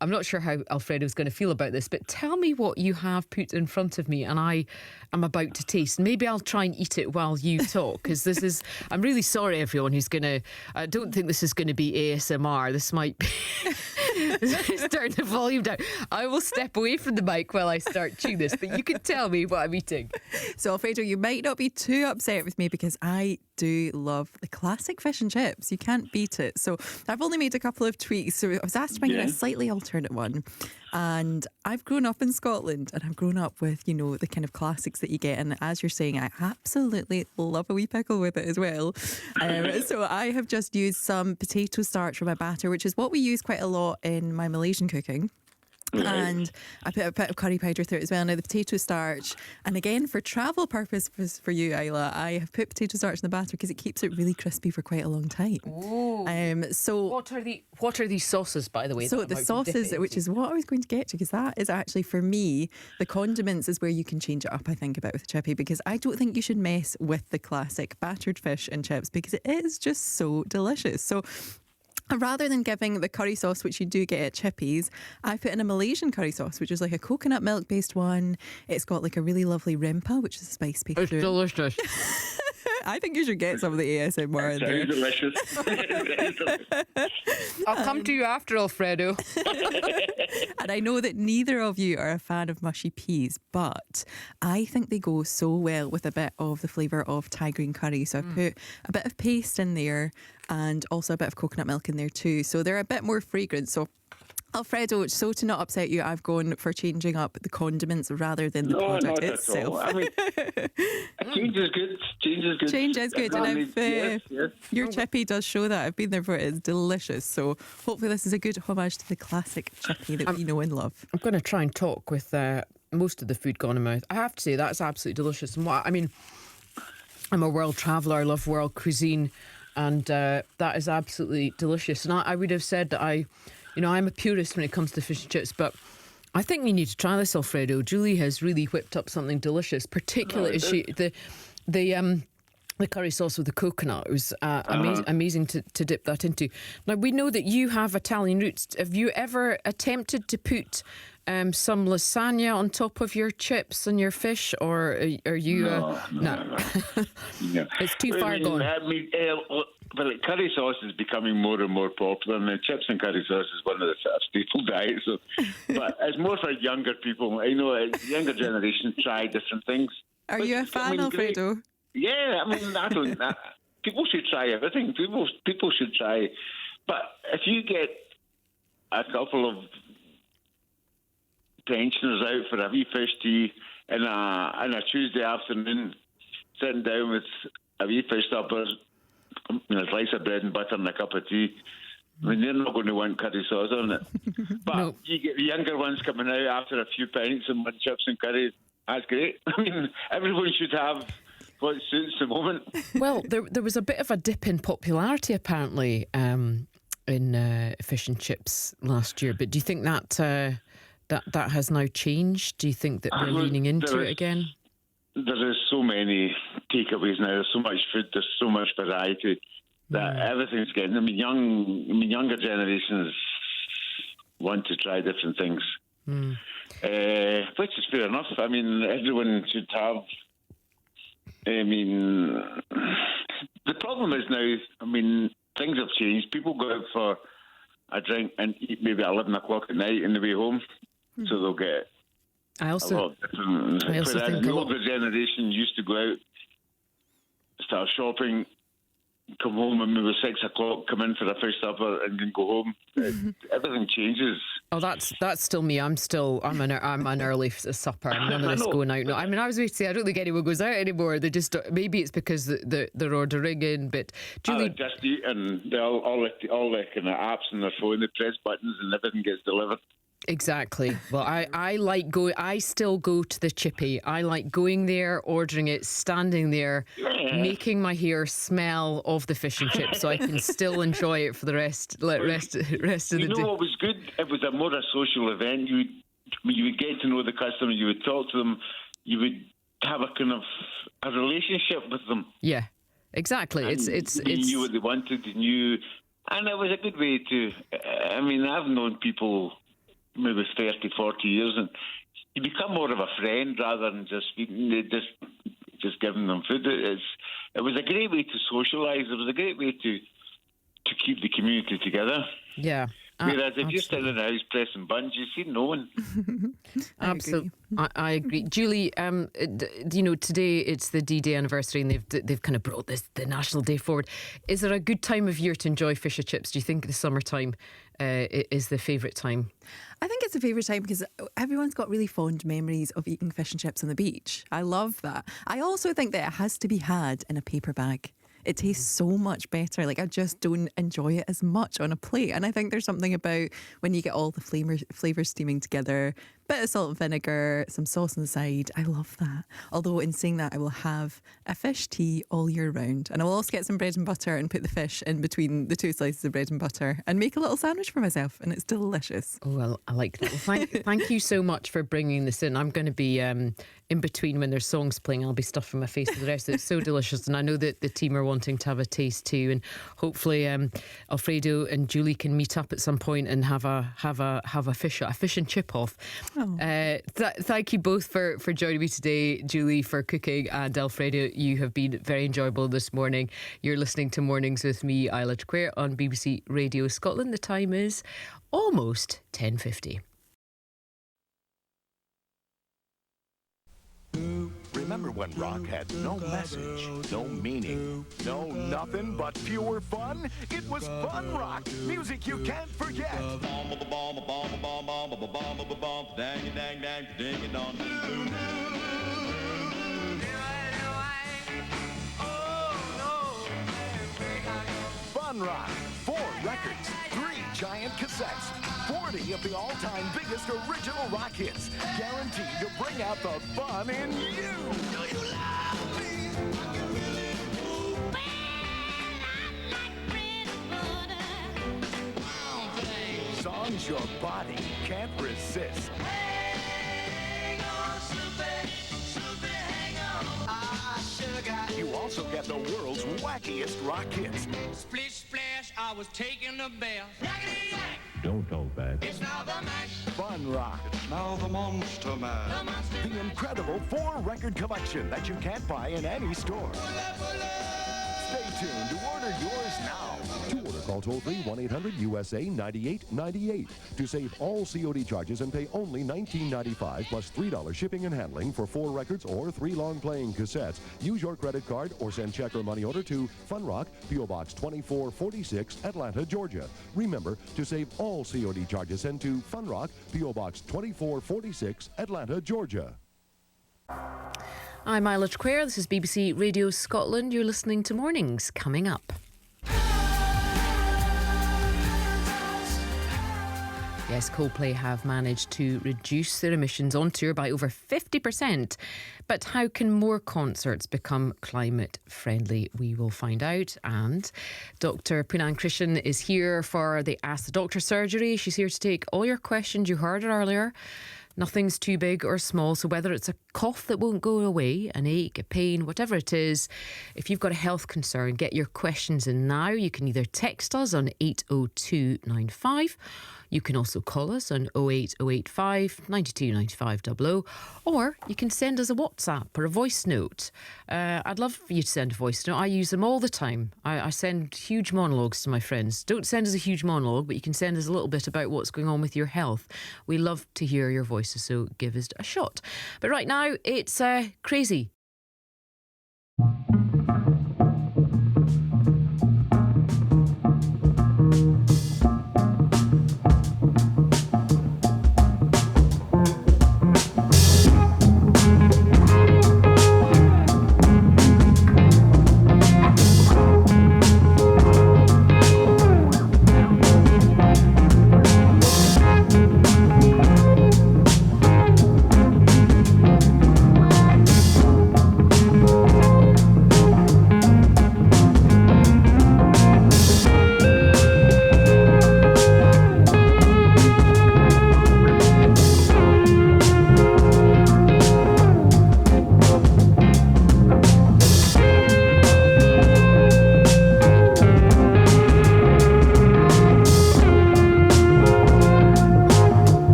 I'm not sure how Alfredo's going to feel about this, but tell me what you have put in front of me and I am about to taste. Maybe I'll try and eat it while you talk, because I'm really sorry, everyone who's going to, I don't think this is going to be ASMR. This might be... Turn the volume down. I will step away from the mic while I start chewing this, but you can tell me what I'm eating. So, Alfredo, you might not be too upset with me because I do love the classic fish and chips. You can't beat it. So I've only made a couple of tweaks. So I was asked to bring in a slightly alternate one. And I've grown up in Scotland and I've grown up with, the kind of classics that you get. And as you're saying, I absolutely love a wee pickle with it as well. So I have just used some potato starch for my batter, which is what we use quite a lot in my Malaysian cooking. And I put a bit of curry powder through it as well. Now the potato starch, and again for travel purposes for you, Isla, I have put potato starch in the batter because it keeps it really crispy for quite a long time. So what are these sauces, by the way? So the sauces, which is what I was going to get to, because that is actually for me, the condiments is where you can change it up, I think, a bit with chippy, because I don't think you should mess with the classic battered fish and chips because it is just so delicious. So rather than giving the curry sauce, which you do get at Chippies, I put in a Malaysian curry sauce, which is like a coconut milk based one. It's got like a really lovely rempah, which is a spice paste. It's delicious. I think you should get some of the ASMR in there. Delicious. I'll come to you after, Alfredo. And I know that neither of you are a fan of mushy peas, but I think they go so well with a bit of the flavour of Thai green curry. So I put a bit of paste in there and also a bit of coconut milk in there too. So they're a bit more fragrant. So Alfredo, so to not upset you, I've gone for changing up the condiments rather than the product not itself. At all. I mean, change is good. Change is good. Change is good. And Yes. your chippy does show that. I've been there for it. It's delicious. So hopefully this is a good homage to the classic chippy that we know and love. I'm going to try and talk with most of the food gone in my mouth. I have to say, that's absolutely delicious. And I'm a world traveller. I love world cuisine. And that is absolutely delicious. And I would have said that I'm a purist when it comes to fish and chips, but I think we need to try this, Alfredo. Julie has really whipped up something delicious, particularly the curry sauce with the coconut. It was amazing to dip that into. Now, we know that you have Italian roots. Have you ever attempted to put some lasagna on top of your chips and your fish, or are you... No. It's too far gone. Well, curry sauce is becoming more and more popular, and chips and curry sauce is one of the sort of staple diets. So, but it's more for younger people. I know younger generations try different things. Are you a fan, Alfredo? Great. Yeah, people should try everything. People should try. But if you get a couple of pensioners out for a wee fish tea on a Tuesday afternoon, sitting down with a wee fish supper, a slice of bread and butter and a cup of tea, they're not going to want curry sauce on it. But you get the younger ones coming out after a few pints and want chips and curry. That's great. Everyone should have what suits the moment. Well, there was a bit of a dip in popularity apparently in fish and chips last year. But do you think that has now changed? Do you think that we're leaning into it again? There is so many takeaways now. There's so much food. There's so much variety that everything's getting. Younger generations want to try different things, which is fair enough. Everyone should have. The problem is now. Things have changed. People go out for a drink and eat maybe at 11 o'clock at night on the way home, so they'll get. I also think the older generation used to go out, start shopping, come home at maybe 6 o'clock, come in for a fish supper, and then go home. Everything changes. Oh, that's still me. I'm an early supper. I'm none of this going out. No, I was going to say I don't think anyone goes out anymore. They just maybe it's because they're ordering in. But Julie, just eat and they all the kind of apps on their phone. They press buttons and everything gets delivered. Exactly. Well, I still go to the chippy. I like going there, ordering it, standing there, making my hair smell of the fish and chips, so I can still enjoy it for the rest of the day. You know what was good? It was more a social event. You would get to know the customer. You would talk to them. You would have a kind of a relationship with them. Yeah, exactly. And you knew what they wanted. You knew, and it was a good way to. I've known people maybe 30, 40 years, and you become more of a friend rather than just giving them food. It was a great way to socialise. It was a great way to keep the community together. Yeah. Whereas if you're sitting in the house pressing buttons, you see no one. Absolutely, I agree. Julie, today it's the D-Day anniversary, and they've kind of brought the National Day forward. Is there a good time of year to enjoy fish and chips? Do you think the summertime is the favourite time? I think it's a favourite time because everyone's got really fond memories of eating fish and chips on the beach. I love that. I also think that it has to be had in a paper bag. It tastes so much better. I just don't enjoy it as much on a plate. And I think there's something about when you get all the flavours steaming together, bit of salt and vinegar, some sauce on the side. I love that. Although in saying that, I will have a fish tea all year round. And I will also get some bread and butter and put the fish in between the two slices of bread and butter and make a little sandwich for myself. And it's delicious. Oh, well, I like that. Well, thank you so much for bringing this in. I'm going to be in between when there's songs playing. I'll be stuffing my face with the rest. It's so delicious. And I know that the team are wanting to have a taste too. And hopefully Alfredo and Julie can meet up at some point and have a fish and chip off. Thank you both for joining me today, Julie for cooking, and Alfredo, you have been very enjoyable this morning. You're listening to Mornings with me, Isla Traquair, on BBC Radio Scotland. The time is almost 10:50. Remember when rock had no message, no meaning, no nothing but pure fun? It was fun rock, music you can't forget. Fun rock, 4 records, 3 giant cassettes, 40 of the all-time biggest original rock hits, guaranteed to bring out the fun in you. Do you love me? Songs your body can't resist. You also get the world's wackiest rock hits. Splish splash, I was taking a bath. Don't hold back. It's now the mash. Fun rock. It's now the Monster Mash. The incredible 4-record collection that you can't buy in any store. Stay tuned to order yours now. To order, call toll-free 1-800-USA-9898 to save all COD charges and pay only $19.95 plus $3 shipping and handling for 4 records or 3 long-playing cassettes. Use your credit card or send check or money order to Fun Rock, P.O. Box 2446, Atlanta, Georgia. Remember, to save all COD charges, send to Fun Rock, P.O. Box 2446, Atlanta, Georgia. I'm Isla Traquair. This is BBC Radio Scotland. You're listening to Mornings. Coming up. Yes, Coldplay have managed to reduce their emissions on tour by over 50%. But how can more concerts become climate friendly? We will find out. And Dr. Poonam Krishan is here for the Ask the Doctor surgery. She's here to take all your questions. You heard it earlier. Nothing's too big or small, so whether it's a cough that won't go away, an ache, a pain, whatever it is, if you've got a health concern, get your questions in now. You can either text us on 80295, you can also call us on 08085 92 95 00, or you can send us a WhatsApp or a voice note. I'd love for you to send a voice note. I use them all the time. I send huge monologues to my friends. Don't send us a huge monologue, but you can send us a little bit about what's going on with your health. We love to hear your voices, so give us a shot. But right now, it's crazy.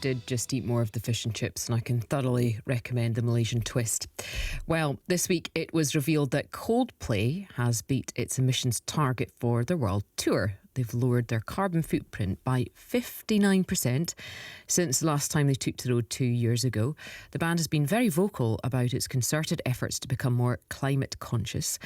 did just eat more of the fish and chips, and I can thoroughly recommend the Malaysian twist. Well, this week it was revealed that Coldplay has beat its emissions target for their world tour. They've lowered their carbon footprint by 59% since the last time they took to the road 2 years ago. The band has been very vocal about its concerted efforts to become more climate conscious.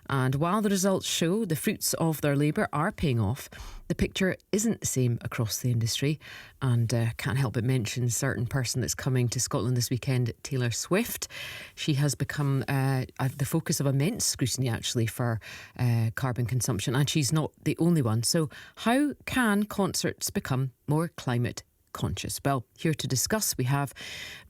And while the results show the fruits of their labour are paying off, the picture isn't the same across the industry. And can't help but mention a certain person that's coming to Scotland this weekend, Taylor Swift. She has become the focus of immense scrutiny, actually, for carbon consumption. And she's not the only one. So how can concerts become more climate conscious? Well, here to discuss we have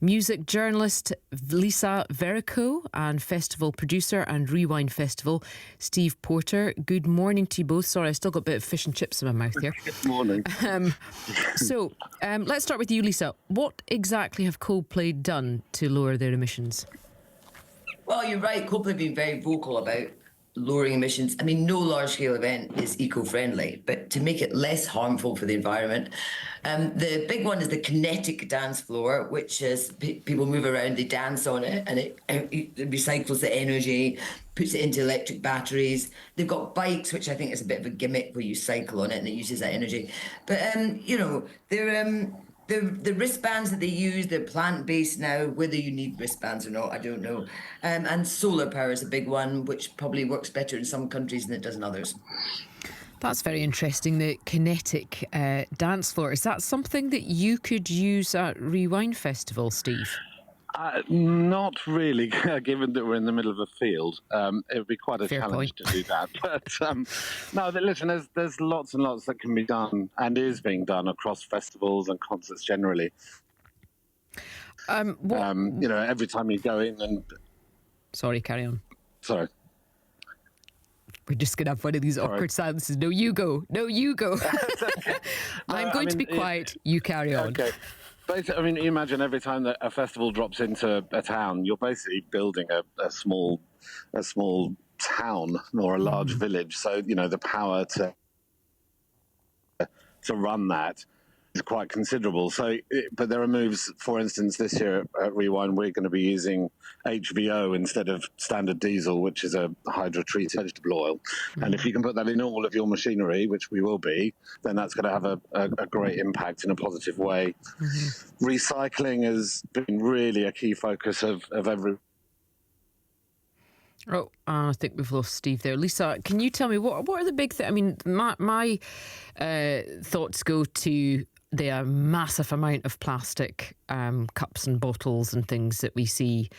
music journalist Lisa Verrico and festival producer and Rewind Festival Steve Porter. Good morning to you both. Sorry, I still got a bit of fish and chips in my mouth here. Good morning. So let's start with you, Lisa. What exactly have Coldplay done to lower their emissions? Well, you're right. Coldplay have been very vocal about lowering emissions. I mean, no large-scale event is eco-friendly, but to make it less harmful for the environment, the big one is the kinetic dance floor, which is people move around, they dance on it, and it recycles the energy, puts it into electric batteries. They've got bikes, which I think is a bit of a gimmick where you cycle on it and it uses that energy. But, the wristbands that they use, they're plant-based now. Whether you need wristbands or not, I don't know. And solar power is a big one, which probably works better in some countries than it does in others. That's very interesting, the kinetic dance floor. Is that something that you could use at Rewind Festival, Steve? Not really, given that we're in the middle of a field. It would be quite a challenge to do that. But no, listen, there's lots and lots that can be done and is being done across festivals and concerts generally. Every time you go in and... Sorry, carry on. Sorry. We're just going to have one of these awkward silences. No, you go. No, you go. Okay. I'm going to be quiet. You carry on. Okay. Basically, I mean, you imagine every time that a festival drops into a town, you're basically building a small town or a large village. So, the power to run that is quite considerable. So, but there are moves. For instance, this year at Rewind, we're going to be using HVO instead of standard diesel, which is a hydro-treated vegetable oil. And if you can put that in all of your machinery, which we will be, then that's going to have a great impact in a positive way. Recycling has been really a key focus of every... Oh, I think we've lost Steve there. Lisa, can you tell me what are the big things? I mean, my thoughts go to the massive amount of plastic cups and bottles and things that we see,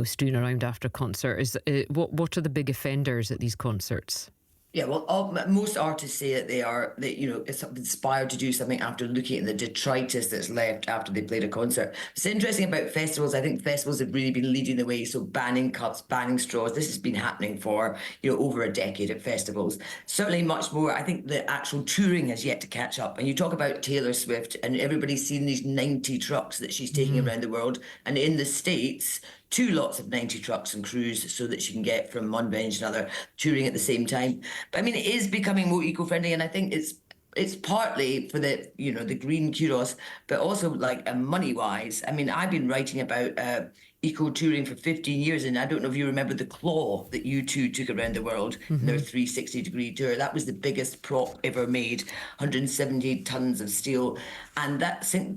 strewn around after a concert. What are the big offenders at these concerts? Yeah, well, most artists say that it's inspired to do something after looking at the detritus that's left after they played a concert. It's interesting about festivals. I think festivals have really been leading the way. So banning cups, banning straws. This has been happening for over a decade at festivals. Certainly much more. I think the actual touring has yet to catch up. And you talk about Taylor Swift, and everybody's seen these 90 trucks that she's taking around the world. And in the States, 2 lots of 90 trucks and crews so that she can get from one venue to another, touring at the same time. But I mean, it is becoming more eco-friendly, and I think it's partly for the the green kudos, but also like money-wise. I mean, I've been writing about eco-touring for 15 years, and I don't know if you remember the Claw that U2 took around the world in their 360-degree tour. That was the biggest prop ever made, 170 tons of steel. And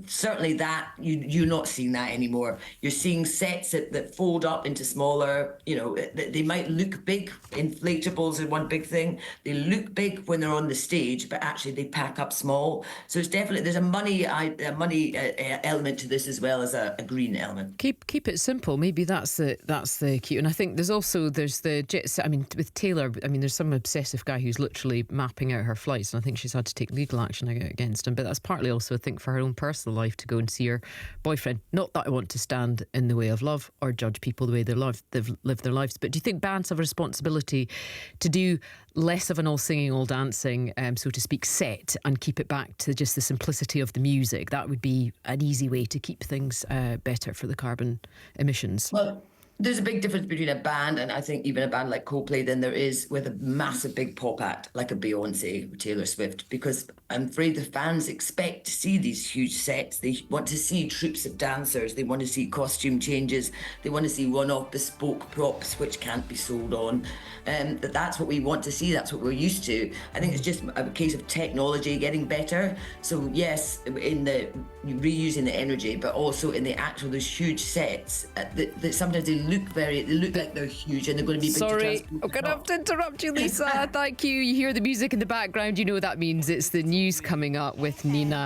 certainly that you're not seeing that anymore. You're seeing sets that fold up into smaller, they might look big. Inflatables are one big thing. They look big when they're on the stage, but actually they pack up small. So it's definitely, there's a money element to this as well as a green element. Keep it simple. Maybe that's the key. And I think there's the jets. I mean, with Taylor, there's some obsessive guy who's literally mapping out her flights, and I think she's had to take legal action against him. But that's partly also, I think, for her own personal life to go and see her boyfriend. Not that I want to stand in the way of love or judge people the way they've lived their lives, but do you think bands have a responsibility to do less of an all singing, all dancing, so to speak, set, and keep it back to just the simplicity of the music? That would be an easy way to keep things better for the carbon emissions. Well, There's a big difference between a band and I think even a band like Coldplay than there is with a massive big pop act like a Beyonce or Taylor Swift, because I'm afraid the fans expect to see these huge sets. They want to see troops of dancers. They want to see costume changes. They want to see one-off bespoke props which can't be sold on. That's what we want to see. That's what we're used to. I think it's just a case of technology getting better. So yes, in the reusing the energy, but also in the actual those huge sets that sometimes they look like they're huge and they're going to be big. Sorry, I'm going to have to interrupt you, Lisa. Thank you. You hear the music in the background. You know what that means. It's the news coming up with Nina.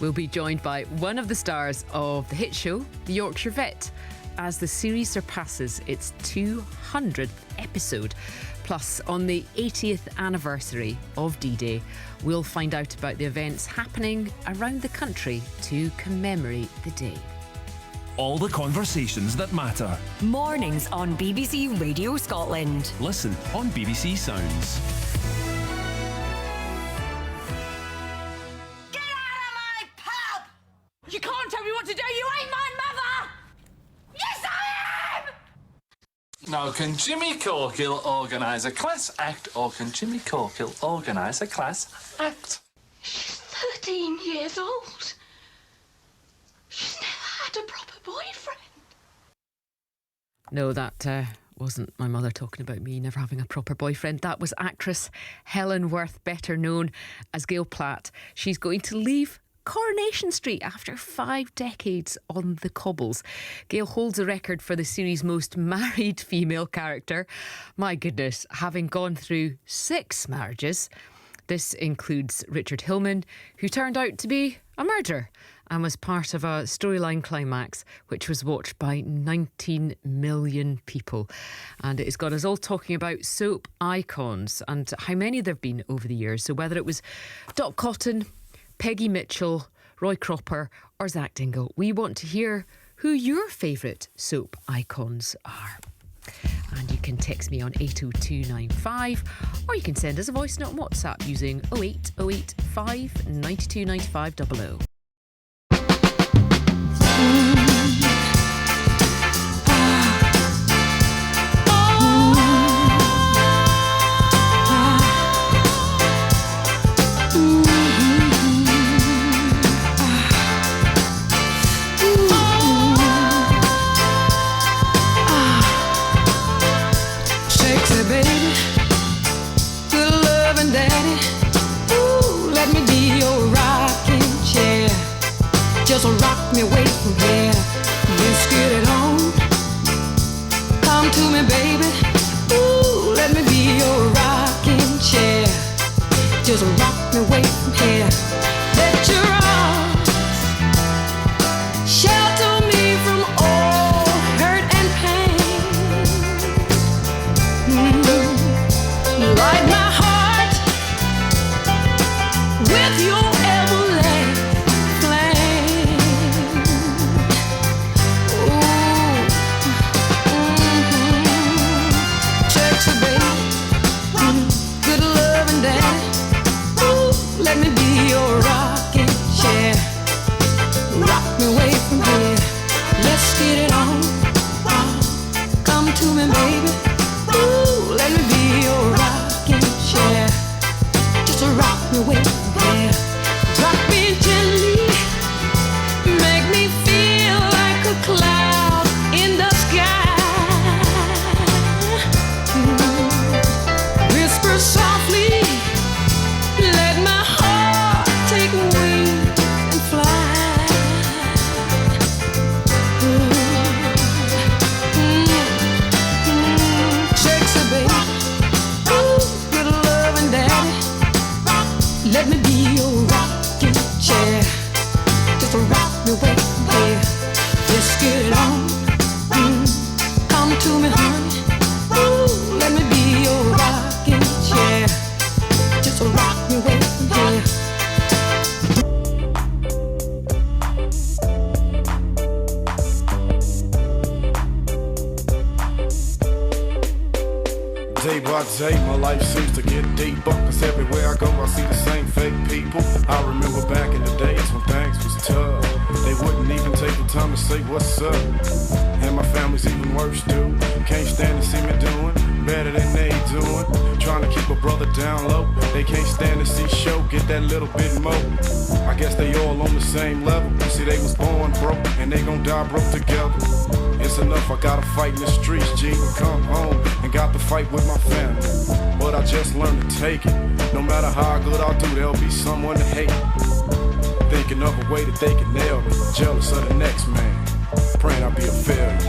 We'll be joined by one of the stars of the hit show, The Yorkshire Vet, as the series surpasses its 200th episode. Plus, on the 80th anniversary of D-Day, we'll find out about the events happening around the country to commemorate the day. All the conversations that matter. Mornings on BBC Radio Scotland. Listen on BBC Sounds. You can't tell me what to do. You ain't my mother. Yes, I am. Now, can Jimmy Corkill organise a class act, or can Jimmy Corkill organise a class act? She's 13 years old. She's never had a proper boyfriend. No, that wasn't my mother talking about me never having a proper boyfriend. That was actress Helen Worth, better known as Gail Platt. She's going to leave Coronation Street after 5 decades on the cobbles. Gail holds a record for the series' most married female character. My goodness, having gone through 6 marriages. This includes Richard Hillman, who turned out to be a murderer and was part of a storyline climax which was watched by 19 million people. And it has got us all talking about soap icons and how many there have been over the years. So whether it was Dot Cotton, Peggy Mitchell, Roy Cropper or Zach Dingle, we want to hear who your favourite soap icons are. And you can text me on 80295 or you can send us a voice note on WhatsApp using 08085 92 95 00. Just rock me away from here. Let's get it on. Come to me, baby. be your rocking chair. Just rock me away from here. Let your arms shelter me from all hurt and pain. Light my heart with your everlasting flame. Sexy baby, good love and daddy. Let me be your rocking chair. Rock me away from here. Let's get it on. Come to me, baby. Ooh, let me be your rocking chair. Just rock me away from here. Rock me gently. Make me feel like a cloud in the sky. Whisper softly. Let my heart take wings and fly. Sexy baby, ooh, good love and daddy. Let me be your rocking chair. Just rock me away from here. Let's get it on. Come to me, honey. Ooh, let me be your rocking chair. Just rock me away from here. Day by day, my life seems to get deeper. Cause everywhere I go, I see the same fake people. I remember back in the days when things was tough. They wouldn't even take the time to say what's up. And my family's even worse too. Can't stand to see me doing better than they doing. Trying to keep a brother down low. They can't stand to see show get that little bit more. I guess they all on the same level. See, they was born broke and they gon' die broke together. It's enough, I gotta fight in the streets, G. Come home and got to fight with my family. But I just learned to take it. No matter how good I do, there'll be someone to hate. Thinking of a way that they can nail me. Jealous of the next man. Praying I'll be a failure.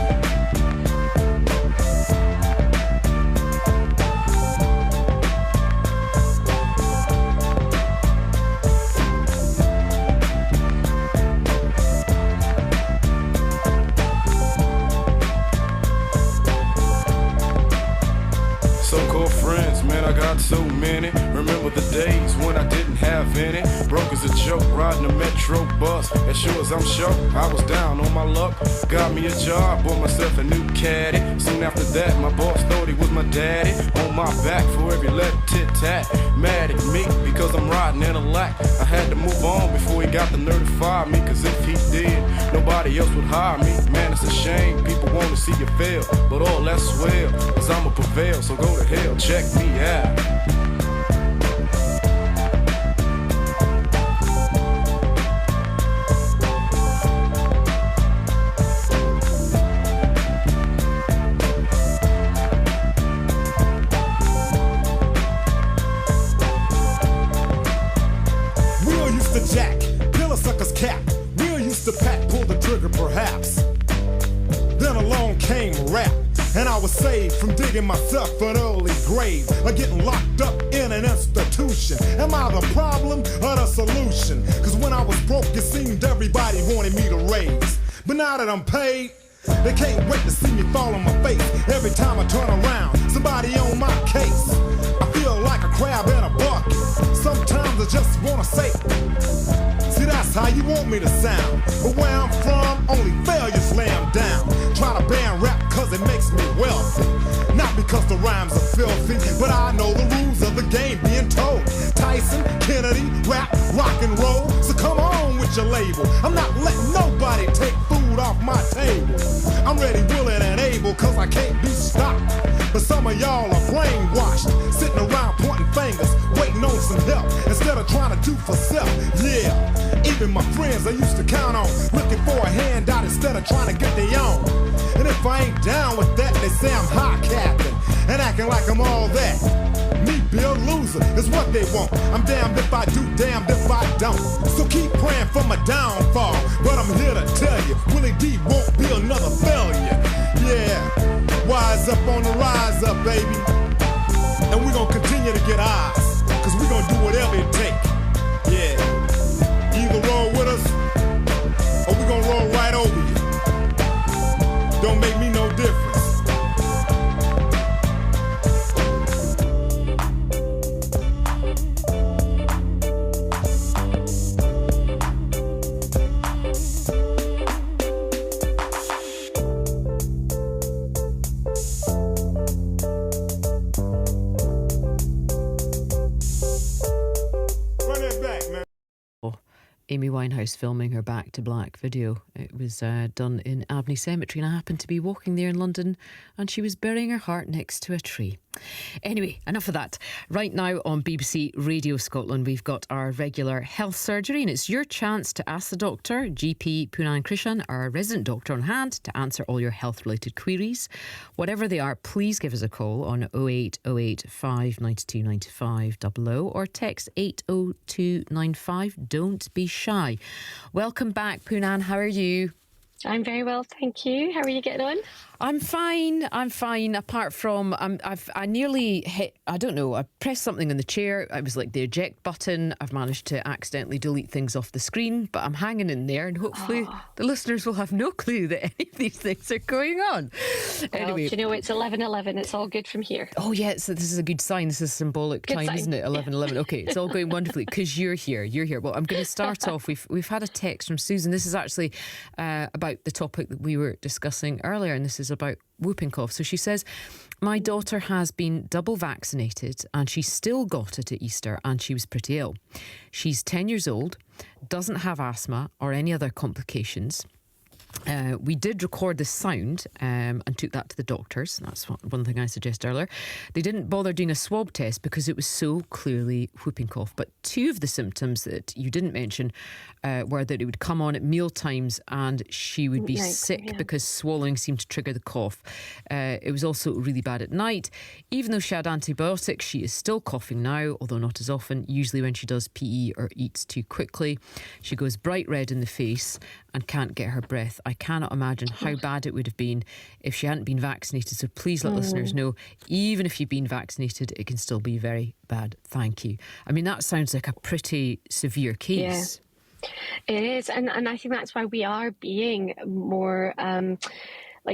So-called friends, man, I got so many. Remember the days when I didn't have any. Broke as a joke, riding a metro bus. As sure as I'm sure, I was down on my luck. Got me a job, bought myself a new caddy. Soon after that, my boss thought he was my daddy. On my back for every letter tit-tat. Mad at me because I'm riding in a lack. I had to move on before he got the nerve to fire me. Cause if he did, nobody else would hire me. Man, it's a shame, people want to see you fail. But all that's swell, cause I'ma prevail. So go to hell, check me out. We'll used to jack, kill a sucker's cap. We'll used to pack, pull the trigger perhaps. Then along came rap. And I was saved from digging myself an early grave, or getting locked up in an institution. Am I the problem or the solution? Cause when I was broke, it seemed everybody wanted me to raise. But now that I'm paid, they can't wait to see me fall on my face. Every time I turn around, somebody on my case. I feel like a crab in a bucket. Sometimes I just wanna say, see, that's how you want me to sound. But where I'm from, only failure slam down. Try to ban rap cause it makes me wealthy. Not because the rhymes are filthy, but I know the rules of the game being told. Tyson, Kennedy, rap, rock and roll. So come on with your label. I'm not letting nobody take food off my table. I'm ready, willing, and able cause I can't be stopped. But some of y'all are brainwashed, sitting around pointing fingers, waiting on some help instead of trying to do for self. Yeah, even my friends I used to count on, looking for a handout instead of trying to get their own. And if I ain't down with that, they say I'm high capping and acting like I'm all that. Me be a loser is what they want. I'm damned if I do, damned if I don't. So keep praying for my downfall. But I'm here to tell you, Willie D won't be another failure. Yeah, wise up on the rise up, baby. And Amy Winehouse filming her Back to Black video. It was done in Abney Cemetery, and I happened to be walking there in London, and she was burying her heart next to a tree. Anyway, enough of that. Right now on BBC Radio Scotland, we've got our regular health surgery, and it's your chance to ask the doctor, GP Poonan Krishan, our resident doctor on hand, to answer all your health-related queries. Whatever they are, please give us a call on 0808 592 95 00 or text 80295. Don't be shy. Welcome back, Poonan. How are you? I'm very well, thank you. How are you getting on? I'm fine. Apart from I nearly hit, I don't know, I pressed something in the chair. It was like the eject button. I've managed to accidentally delete things off the screen, but I'm hanging in there, and hopefully the listeners will have no clue that any of these things are going on. Anyway, do you know, it's 11:11. It's all good from here. Oh yeah, so this is a good sign. This is a symbolic Good time, sign. isn't it? 11:11. Okay, it's all going wonderfully because you're here. Well, I'm going to start off. We've had a text from Susan. This is actually about the topic that we were discussing earlier, and this is about whooping cough. So she says, my daughter has been double vaccinated and she still got it at Easter, and she was pretty ill. She's 10 years old, doesn't have asthma or any other complications. We did record the sound and took that to the doctors. That's one thing I suggested earlier. They didn't bother doing a swab test because it was so clearly whooping cough. But two of the symptoms that you didn't mention were that it would come on at meal times and she would be sick because swallowing seemed to trigger the cough. It was also really bad at night. Even though she had antibiotics, she is still coughing now, although not as often, usually when she does PE or eats too quickly. She goes bright red in the face and can't get her breath. I cannot imagine how bad it would have been if she hadn't been vaccinated. So please let listeners know, even if you've been vaccinated, it can still be very bad. Thank you. I mean, that sounds like a pretty severe case. Yeah. It is, and I think that's why we are being more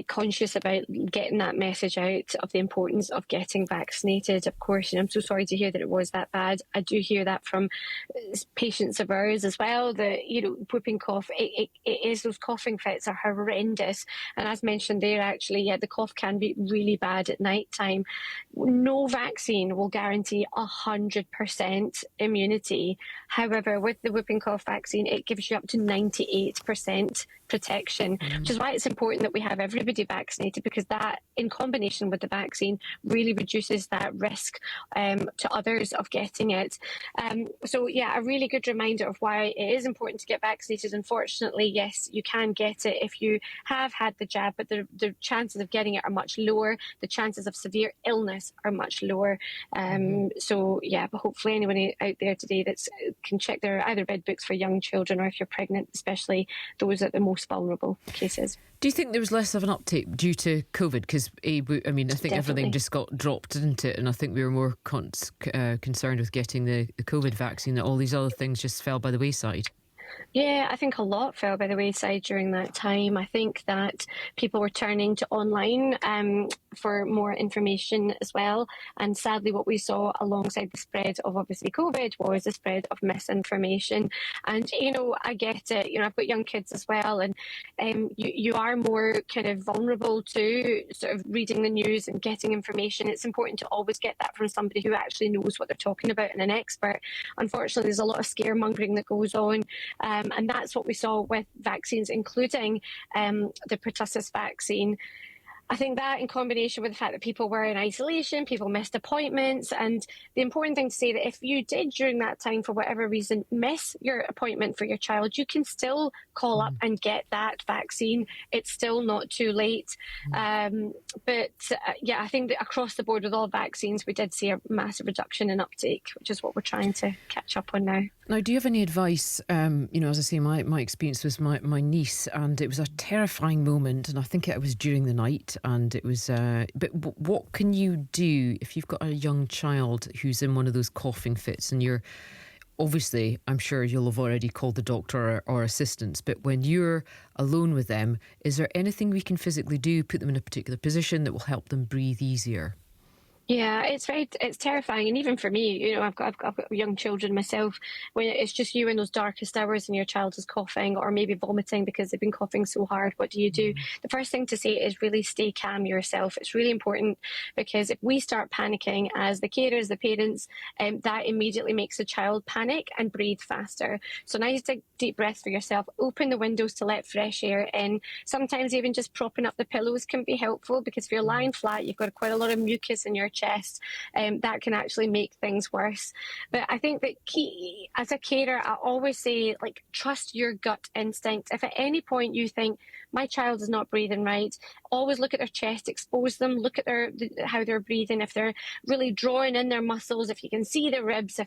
conscious about getting that message out of the importance of getting vaccinated. Of course, and I'm so sorry to hear that it was that bad. I do hear that from patients of ours as well, that, whooping cough, it is, those coughing fits are horrendous. And as mentioned there, actually, the cough can be really bad at night time. No vaccine will guarantee 100% immunity. However, with the whooping cough vaccine, it gives you up to 98% protection, which is why it's important that we have everybody vaccinated, because that, in combination with the vaccine, really reduces that risk to others of getting it. So a really good reminder of why it is important to get vaccinated. Unfortunately, yes, you can get it if you have had the jab, but the chances of getting it are much lower. The chances of severe illness are much lower. But hopefully anyone out there today that can check their either red books for young children, or if you're pregnant, especially those at the most vulnerable cases. Do you think there was less of an uptake due to COVID? Because, I think Definitely. everything just got dropped, didn't it? And I think we were more concerned with getting the COVID vaccine, that all these other things just fell by the wayside. Yeah, I think a lot fell by the wayside during that time. I think that people were turning to online for more information as well. And sadly, what we saw alongside the spread of obviously COVID was the spread of misinformation. And, I get it. I've got young kids as well. And you are more kind of vulnerable to sort of reading the news and getting information. It's important to always get that from somebody who actually knows what they're talking about and an expert. Unfortunately, there's a lot of scaremongering that goes on. And that's what we saw with vaccines, including the pertussis vaccine. I think that, in combination with the fact that people were in isolation, people missed appointments, and the important thing to say that if you did during that time, for whatever reason, miss your appointment for your child, you can still call up and get that vaccine. It's still not too late. I think that across the board with all vaccines, we did see a massive reduction in uptake, which is what we're trying to catch up on now. Now, do you have any advice? As I say, my experience was my niece, and it was a terrifying moment, and I think it was during the night, and it was. But what can you do if you've got a young child who's in one of those coughing fits, and you're obviously, I'm sure you'll have already called the doctor or assistants, but when you're alone with them, is there anything we can physically do, put them in a particular position that will help them breathe easier? Yeah, it's terrifying, and even for me, I've got young children myself. When it's just you in those darkest hours, and your child is coughing or maybe vomiting because they've been coughing so hard, what do you do? The first thing to say is really stay calm yourself. It's really important, because if we start panicking as the carers, the parents, that immediately makes the child panic and breathe faster. So nice deep breaths for yourself. Open the windows to let fresh air in. Sometimes even just propping up the pillows can be helpful, because if you're lying flat, you've got quite a lot of mucus in your chest. That can actually make things worse. But I think that key, as a carer, I always say, trust your gut instinct. If at any point you think my child is not breathing right, always look at their chest, expose them, look at how they're breathing. If they're really drawing in their muscles, if you can see their ribs,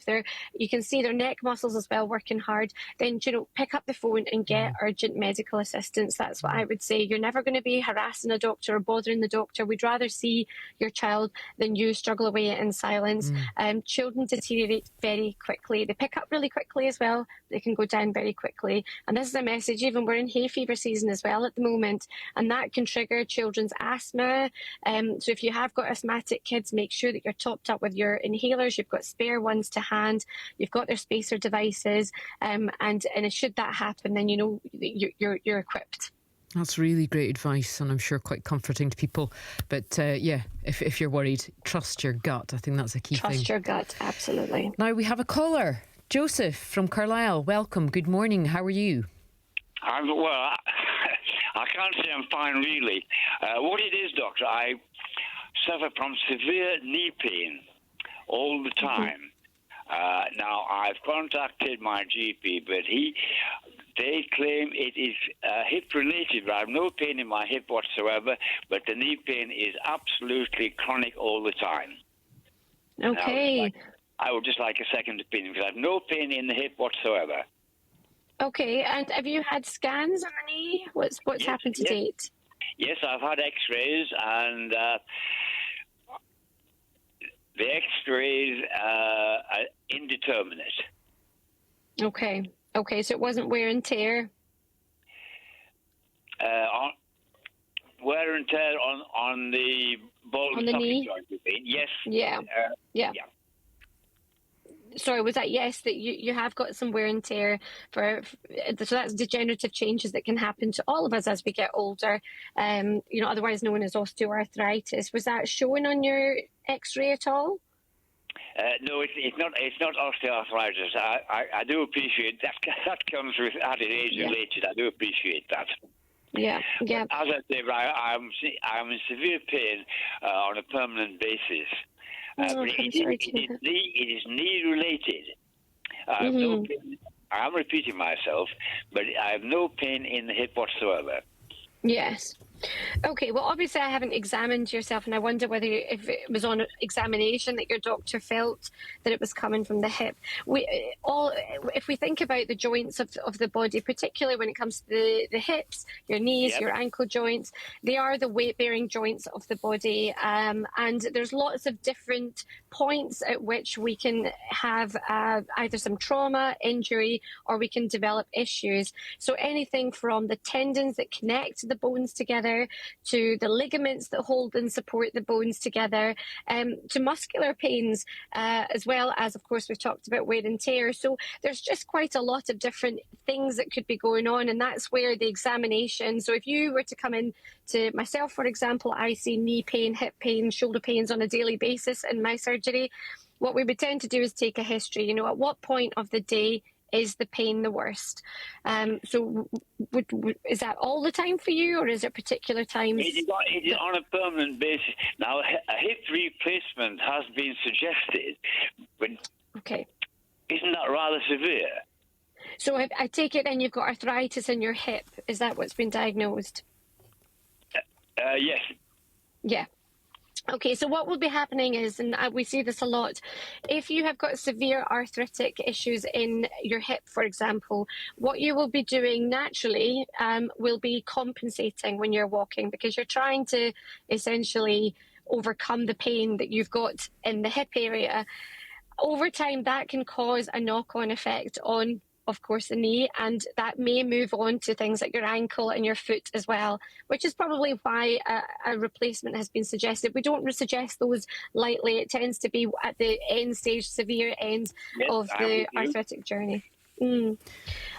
you can see their neck muscles as well working hard, then pick up the phone and get urgent medical assistance. That's what I would say. You're never going to be harassing a doctor or bothering the doctor. We'd rather see your child than you struggle away in silence. Children deteriorate very quickly. They pick up really quickly as well. They can go down very quickly. And this is a message, even we're in hay fever season as well at the moment, and that can trigger children's asthma. So if you have got asthmatic kids, make sure that you're topped up with your inhalers, you've got spare ones to hand, you've got their spacer devices, and should that happen, then you're equipped. That's really great advice, and I'm sure quite comforting to people. But if you're worried, trust your gut. I think that's a key thing. Trust your gut, absolutely. Now we have a caller, Joseph from Carlisle. Welcome. Good morning. How are you? I can't say I'm fine, really. What it is, doctor, I suffer from severe knee pain all the time. Now, I've contacted my GP, but they claim it is hip-related. I have no pain in my hip whatsoever, but the knee pain is absolutely chronic all the time. Okay. Now, I would just like a second opinion, because I have no pain in the hip whatsoever. Okay, and have you had scans on the knee? What's happened to date? Yes, I've had X-rays, and the X-rays are indeterminate. Okay, so it wasn't wear and tear? Wear and tear on the ball and socket joint, you mean? Yes. Yeah. Sorry, was that yes, that you have got some wear and tear so that's degenerative changes that can happen to all of us as we get older, otherwise known as osteoarthritis. Was that shown on your X-ray at all? No, it's not osteoarthritis. I do appreciate that. That comes with added age related. I do appreciate that. Yeah. But as I say, I'm in severe pain on a permanent basis. It is knee related. I have no pain. I'm repeating myself, but I have no pain in the hip whatsoever. Yes. Okay, well, obviously I haven't examined yourself, and I wonder whether if it was on examination that your doctor felt that it was coming from the hip. If we think about the joints of the body, particularly when it comes to the hips, your knees, your ankle joints, they are the weight-bearing joints of the body, and there's lots of different points at which we can have either some trauma, injury, or we can develop issues. So anything from the tendons that connect the bones together, to the ligaments that hold and support the bones together, to muscular pains, as well as, of course, we've talked about wear and tear. So there's just quite a lot of different things that could be going on, and that's where the examination. So if you were to come in to myself, for example, I see knee pain, hip pain, shoulder pains on a daily basis in my surgery. What we would tend to do is take a history. At what point of the day is the pain the worst? So is that all the time for you, or is it particular times? It is on a permanent basis. Now, a hip replacement has been suggested, but isn't that rather severe? So I take it then you've got arthritis in your hip. Is that what's been diagnosed? Yes. Yeah. Okay, so what will be happening is, and we see this a lot, if you have got severe arthritic issues in your hip, for example, what you will be doing naturally will be compensating when you're walking, because you're trying to essentially overcome the pain that you've got in the hip area. Over time, that can cause a knock-on effect on of course, the knee, and that may move on to things like your ankle and your foot as well, which is probably why a replacement has been suggested. We don't suggest those lightly. It tends to be at the end stage, severe end of the arthritic journey.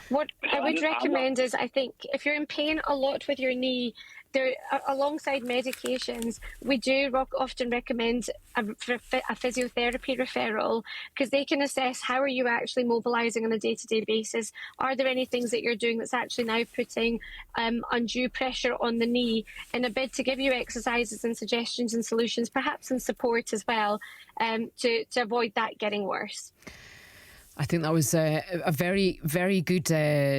What I would recommend is, I think, if you're in pain a lot with your knee, there, alongside medications, we do often recommend a physiotherapy referral, because they can assess how are you actually mobilising on a day-to-day basis. Are there any things that you're doing that's actually now putting undue pressure on the knee, in a bid to give you exercises and suggestions and solutions, perhaps some support as well, to avoid that getting worse. I think that was a very, very good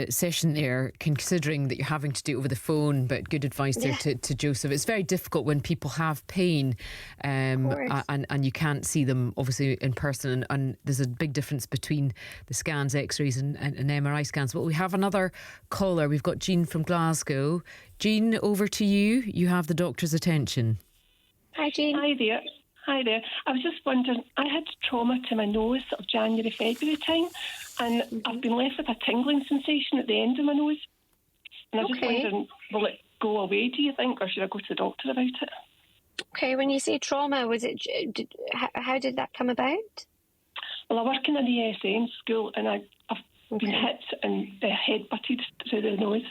session there, considering that you're having to do it over the phone, but good advice there to Joseph. It's very difficult when people have pain and you can't see them, obviously, in person. And there's a big difference between the scans, x-rays and MRI scans. But we have another caller. We've got Jean from Glasgow. Jean, over to you. You have the doctor's attention. Hi, Jean. Hi there. Hi there. I was just wondering, I had trauma to my nose sort of January, February time, and I've been left with a tingling sensation at the end of my nose. And I was just wondering, will it go away, do you think, or should I go to the doctor about it? Okay, when you say trauma, how did that come about? Well, I work in an ESN school, and I've been hit and head butted through the nose.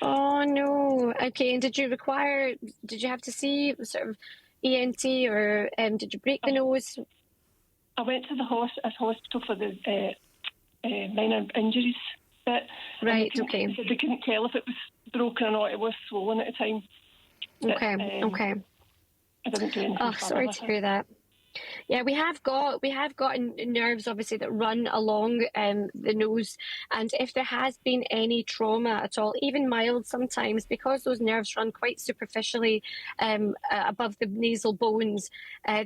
Oh, no. Okay, and did you have to see sort of ENT, or did you break the nose? I went to the hospital for the minor injuries bit. Right, They couldn't tell if it was broken or not. It was swollen at the time. Okay, okay. I didn't do anything. Oh, sorry to hear that. Yeah, we have got nerves, obviously, that run along the nose, and if there has been any trauma at all, even mild sometimes, because those nerves run quite superficially above the nasal bones,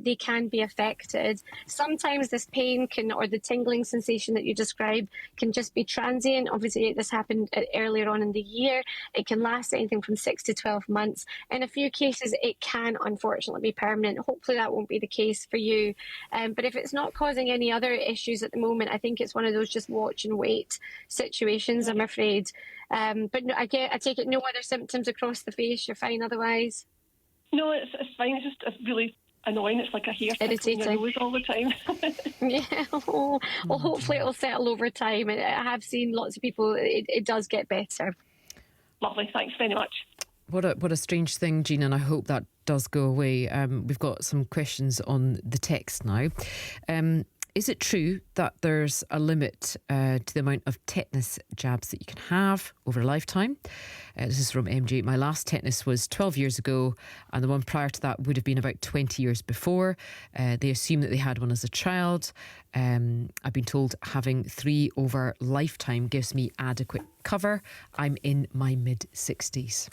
they can be affected. Sometimes this pain or the tingling sensation that you describe can just be transient. Obviously, this happened earlier on in the year. It can last anything from 6 to 12 months. In a few cases, it can unfortunately be permanent. Hopefully that won't be the case for you. But if it's not causing any other issues at the moment, I think it's one of those just watch and wait situations, I'm afraid. But no, I take it no other symptoms across the face. You're fine otherwise? No, it's fine. It's just really annoying. It's like a hair tickle in your nose all the time. Yeah. Well, hopefully it'll settle over time. And I have seen lots of people, it does get better. Lovely. Thanks very much. What a strange thing, Jean, and I hope that does go away. We've got some questions on the text now. Is it true that there's a limit to the amount of tetanus jabs that you can have over a lifetime? This is from MJ. My last tetanus was 12 years ago, and the one prior to that would have been about 20 years before. They assume that they had one as a child. I've been told having 3 over lifetime gives me adequate cover. I'm in my mid-60s.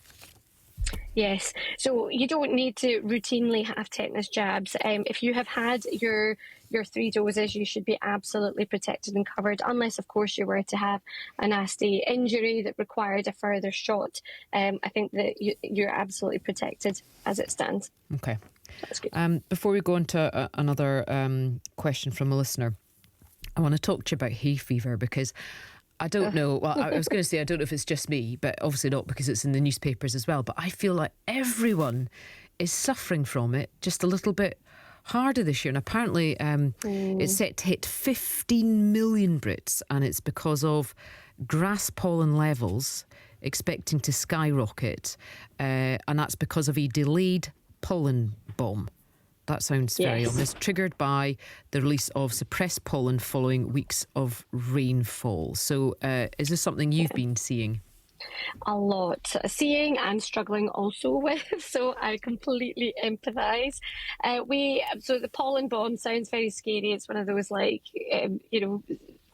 Yes, so you don't need to routinely have tetanus jabs. If you have had your 3 doses, you should be absolutely protected and covered, unless, of course, you were to have a nasty injury that required a further shot. I think that you're absolutely protected as it stands. Okay. That's good. Before we go on to another question from a listener, I want to talk to you about hay fever, because I don't know. Well, I was going to say I don't know if it's just me, but obviously not, because it's in the newspapers as well. But I feel like everyone is suffering from it just a little bit harder this year. And apparently it's set to hit 15 million Brits, and it's because of grass pollen levels expecting to skyrocket. And that's because of a delayed pollen bomb. That sounds very ominous. Triggered by the release of suppressed pollen following weeks of rainfall. So is this something you've been seeing? A lot. Seeing and struggling also with, so I completely empathise. So the pollen bomb sounds very scary. It's one of those, like,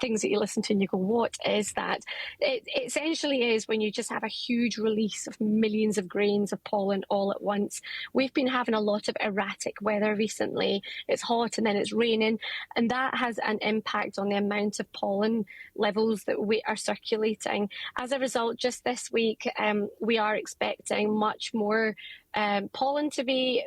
things that you listen to and you go, what is that? It essentially is when you just have a huge release of millions of grains of pollen all at once. We've been having a lot of erratic weather recently. It's hot and then it's raining, and that has an impact on the amount of pollen levels that we are circulating. As a result, just this week, we are expecting much more pollen to be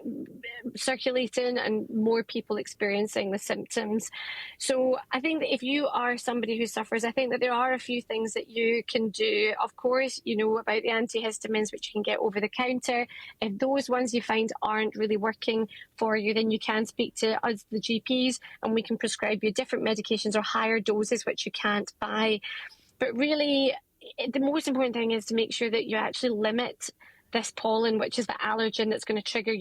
circulating and more people experiencing the symptoms. So I think that if you are somebody who suffers, I think that there are a few things that you can do. Of course, you know about the antihistamines, which you can get over the counter. If those ones you find aren't really working for you, then you can speak to us, the GPs, and we can prescribe you different medications or higher doses which you can't buy. But really, the most important thing is to make sure that you actually limit this pollen, which is the allergen that's going to trigger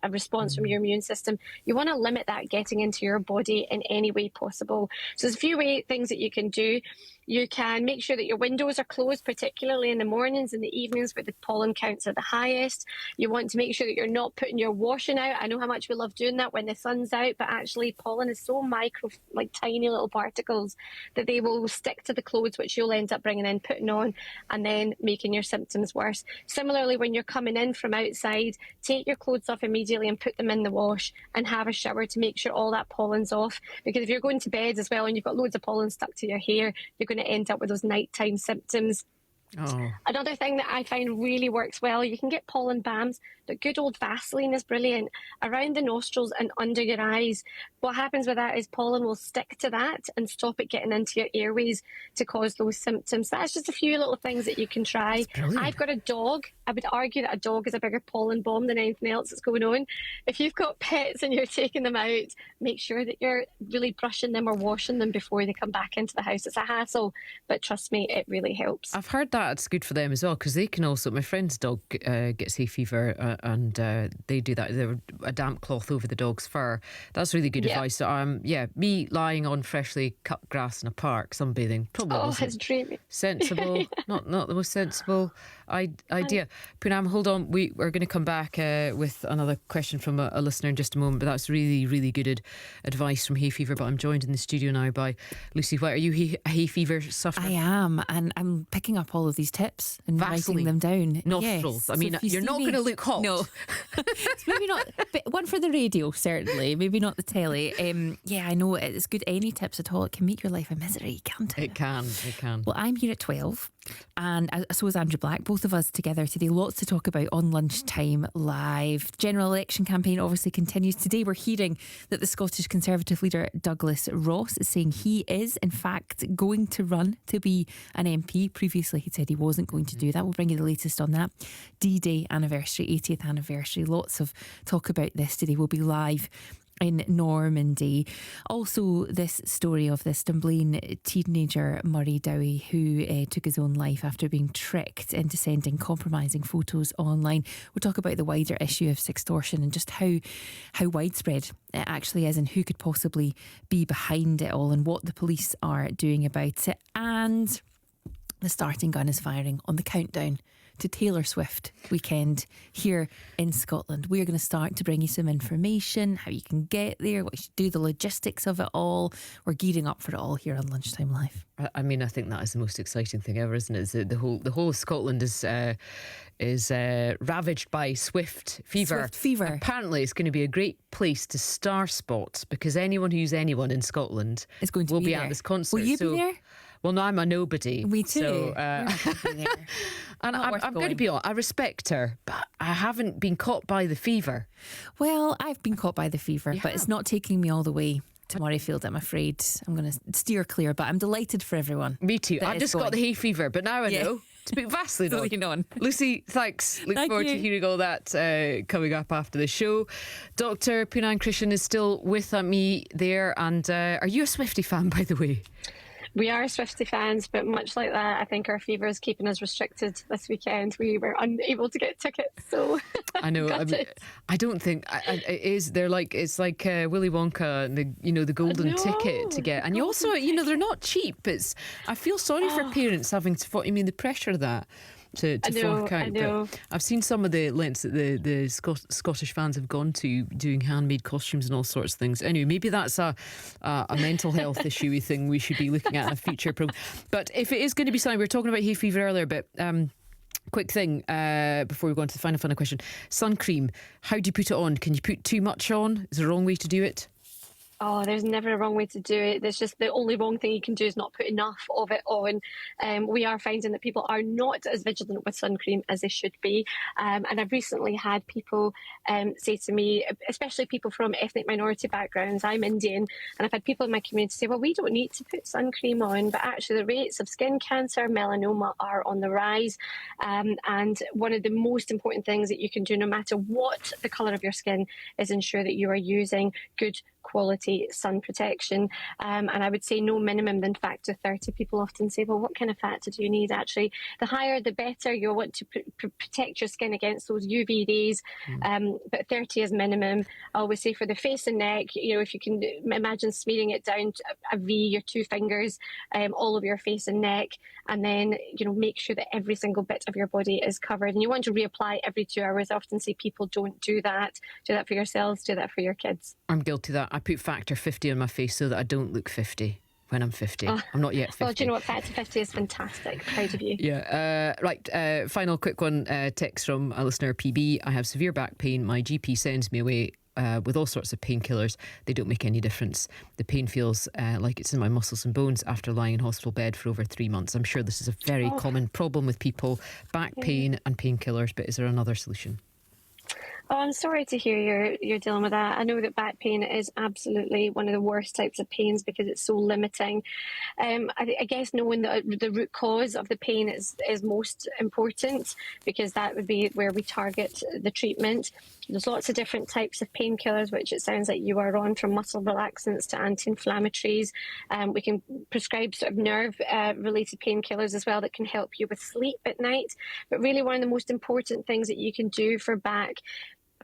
a response from your immune system. You want to limit that getting into your body in any way possible. So there's a few things that you can do. You can make sure that your windows are closed, particularly in the mornings and the evenings where the pollen counts are the highest. You want to make sure that you're not putting your washing out. I know how much we love doing that when the sun's out, but actually pollen is so micro, like tiny little particles, that they will stick to the clothes, which you'll end up bringing in, putting on, and then making your symptoms worse. Similarly, when you're coming in from outside, take your clothes off immediately and put them in the wash and have a shower to make sure all that pollen's off. Because if you're going to bed as well and you've got loads of pollen stuck to your hair, you're going to end up with those nighttime symptoms. Oh. Another thing that I find really works well, you can get pollen balms, but good old Vaseline is brilliant around the nostrils and under your eyes. What happens with that is pollen will stick to that and stop it getting into your airways to cause those symptoms. That's just a few little things that you can try. I've got a dog. I would argue that a dog is a bigger pollen bomb than anything else that's going on. If you've got pets and you're taking them out, make sure that you're really brushing them or washing them before they come back into the house. It's a hassle, but trust me, it really helps. I've heard that it's good for them as well, because they can also, my friend's dog gets hay fever and they do that. They're a damp cloth over the dog's fur. That's really good advice. So, me lying on freshly cut grass in a park, sunbathing, probably wasn't it's dreamy. sensible. not the most sensible idea. Poonam, hold on. We're going to come back with another question from a listener in just a moment, but that's really, really good advice from hay fever. But I'm joined in the studio now by Lucy White. Are you a hay fever sufferer? I am, and I'm picking up all of these tips and writing them down. Nostrils. Yes. I mean, So you're not going to look hot. No. It's maybe not, but one for the radio, certainly. Maybe not the telly. I know it's good. Any tips at all, it can make your life a misery, can't it? It can. Well, I'm here at 12, and so is Andrew Black, both of us together today. Lots to talk about on Lunchtime Live. General election campaign obviously continues. Today we're hearing that the Scottish Conservative leader Douglas Ross is saying he is in fact going to run to be an MP. Previously he said he wasn't going to do that. We'll bring you the latest on that. D-Day anniversary, 80th anniversary. Lots of talk about this today. We'll be live in Normandy. Also, this story of this Dunblane teenager, Murray Dowie, who took his own life after being tricked into sending compromising photos online. We'll talk about the wider issue of sextortion and just how widespread it actually is and who could possibly be behind it all and what the police are doing about it. And the starting gun is firing on the countdown to Taylor Swift weekend here in Scotland. We're going to start to bring you some information, how you can get there, what you should do, the logistics of it all. We're gearing up for it all here on Lunchtime Live. I mean, I think that is the most exciting thing ever, isn't it? Is that the whole of Scotland is ravaged by Swift fever. Swift fever. Apparently, it's going to be a great place to star spot because anyone who's anyone in Scotland is going to will be be there. At this concert. Will you be there? Well, no, I'm a nobody. Me too. So, and I'm going to be honest, I respect her, but I haven't been caught by the fever. Well, I've been caught by the fever, but it's not taking me all the way to Murrayfield, I'm afraid. I'm going to steer clear, but I'm delighted for everyone. Me too. I've just got the hay fever, but now I know to put Vaseline on. Lucy, thanks. Look forward to hearing all that coming up after the show. Dr. Poonam Krishnan is still with me there. And are you a Swiftie fan, by the way? We are Swiftie fans, but much like that, I think our fever is keeping us restricted this weekend. We were unable to get tickets, so I know. I don't think it is. They're like it's like Willy Wonka and the golden ticket to get, and you also they're not cheap. I feel sorry for parents having to. I mean, the pressure of that. To fork out. But I've seen some of the lengths that the Scottish fans have gone to doing handmade costumes and all sorts of things. Anyway, maybe that's a mental health issue thing we should be looking at in a future program. But if it is going to be something, we were talking about hay fever earlier, but quick thing before we go on to the final question. Sun cream, how do you put it on? Can you put too much on? Is there a wrong way to do it? Oh, there's never a wrong way to do it. There's just the only wrong thing you can do is not put enough of it on. We are finding that people are not as vigilant with sun cream as they should be. And I've recently had people say to me, especially people from ethnic minority backgrounds, I'm Indian, and I've had people in my community say, well, we don't need to put sun cream on, but actually the rates of skin cancer, melanoma are on the rise. And one of the most important things that you can do, no matter what the colour of your skin, is ensure that you are using good quality sun protection, and I would say no minimum than factor 30. People often say, well, what kind of factor do you need? Actually, the higher the better. You'll want to protect your skin against those UV rays, but 30 is minimum. I always say for the face and neck, if you can imagine smearing it down to a V, your two fingers, all of your face and neck, and then make sure that every single bit of your body is covered. And you want to reapply every 2 hours. I often say people don't do that. Do that for yourselves, do that for your kids. I'm guilty of that. I put factor 50 on my face so that I don't look 50 when I'm 50. I'm not yet 50. Well, do you know what? Factor 50 is fantastic. Proud of you. Yeah. Right. Final quick one. Text from a listener, PB. I have severe back pain. My GP sends me away with all sorts of painkillers. They don't make any difference. The pain feels like it's in my muscles and bones after lying in hospital bed for over 3 months. I'm sure this is a very common problem with people. Back pain and painkillers. But is there another solution? Oh, I'm sorry to hear you're dealing with that. I know that back pain is absolutely one of the worst types of pains because it's so limiting. I guess knowing the root cause of the pain is most important, because that would be where we target the treatment. There's lots of different types of painkillers, which it sounds like you are on, from muscle relaxants to anti-inflammatories. We can prescribe sort of nerve-related painkillers as well that can help you with sleep at night. But really one of the most important things that you can do for back,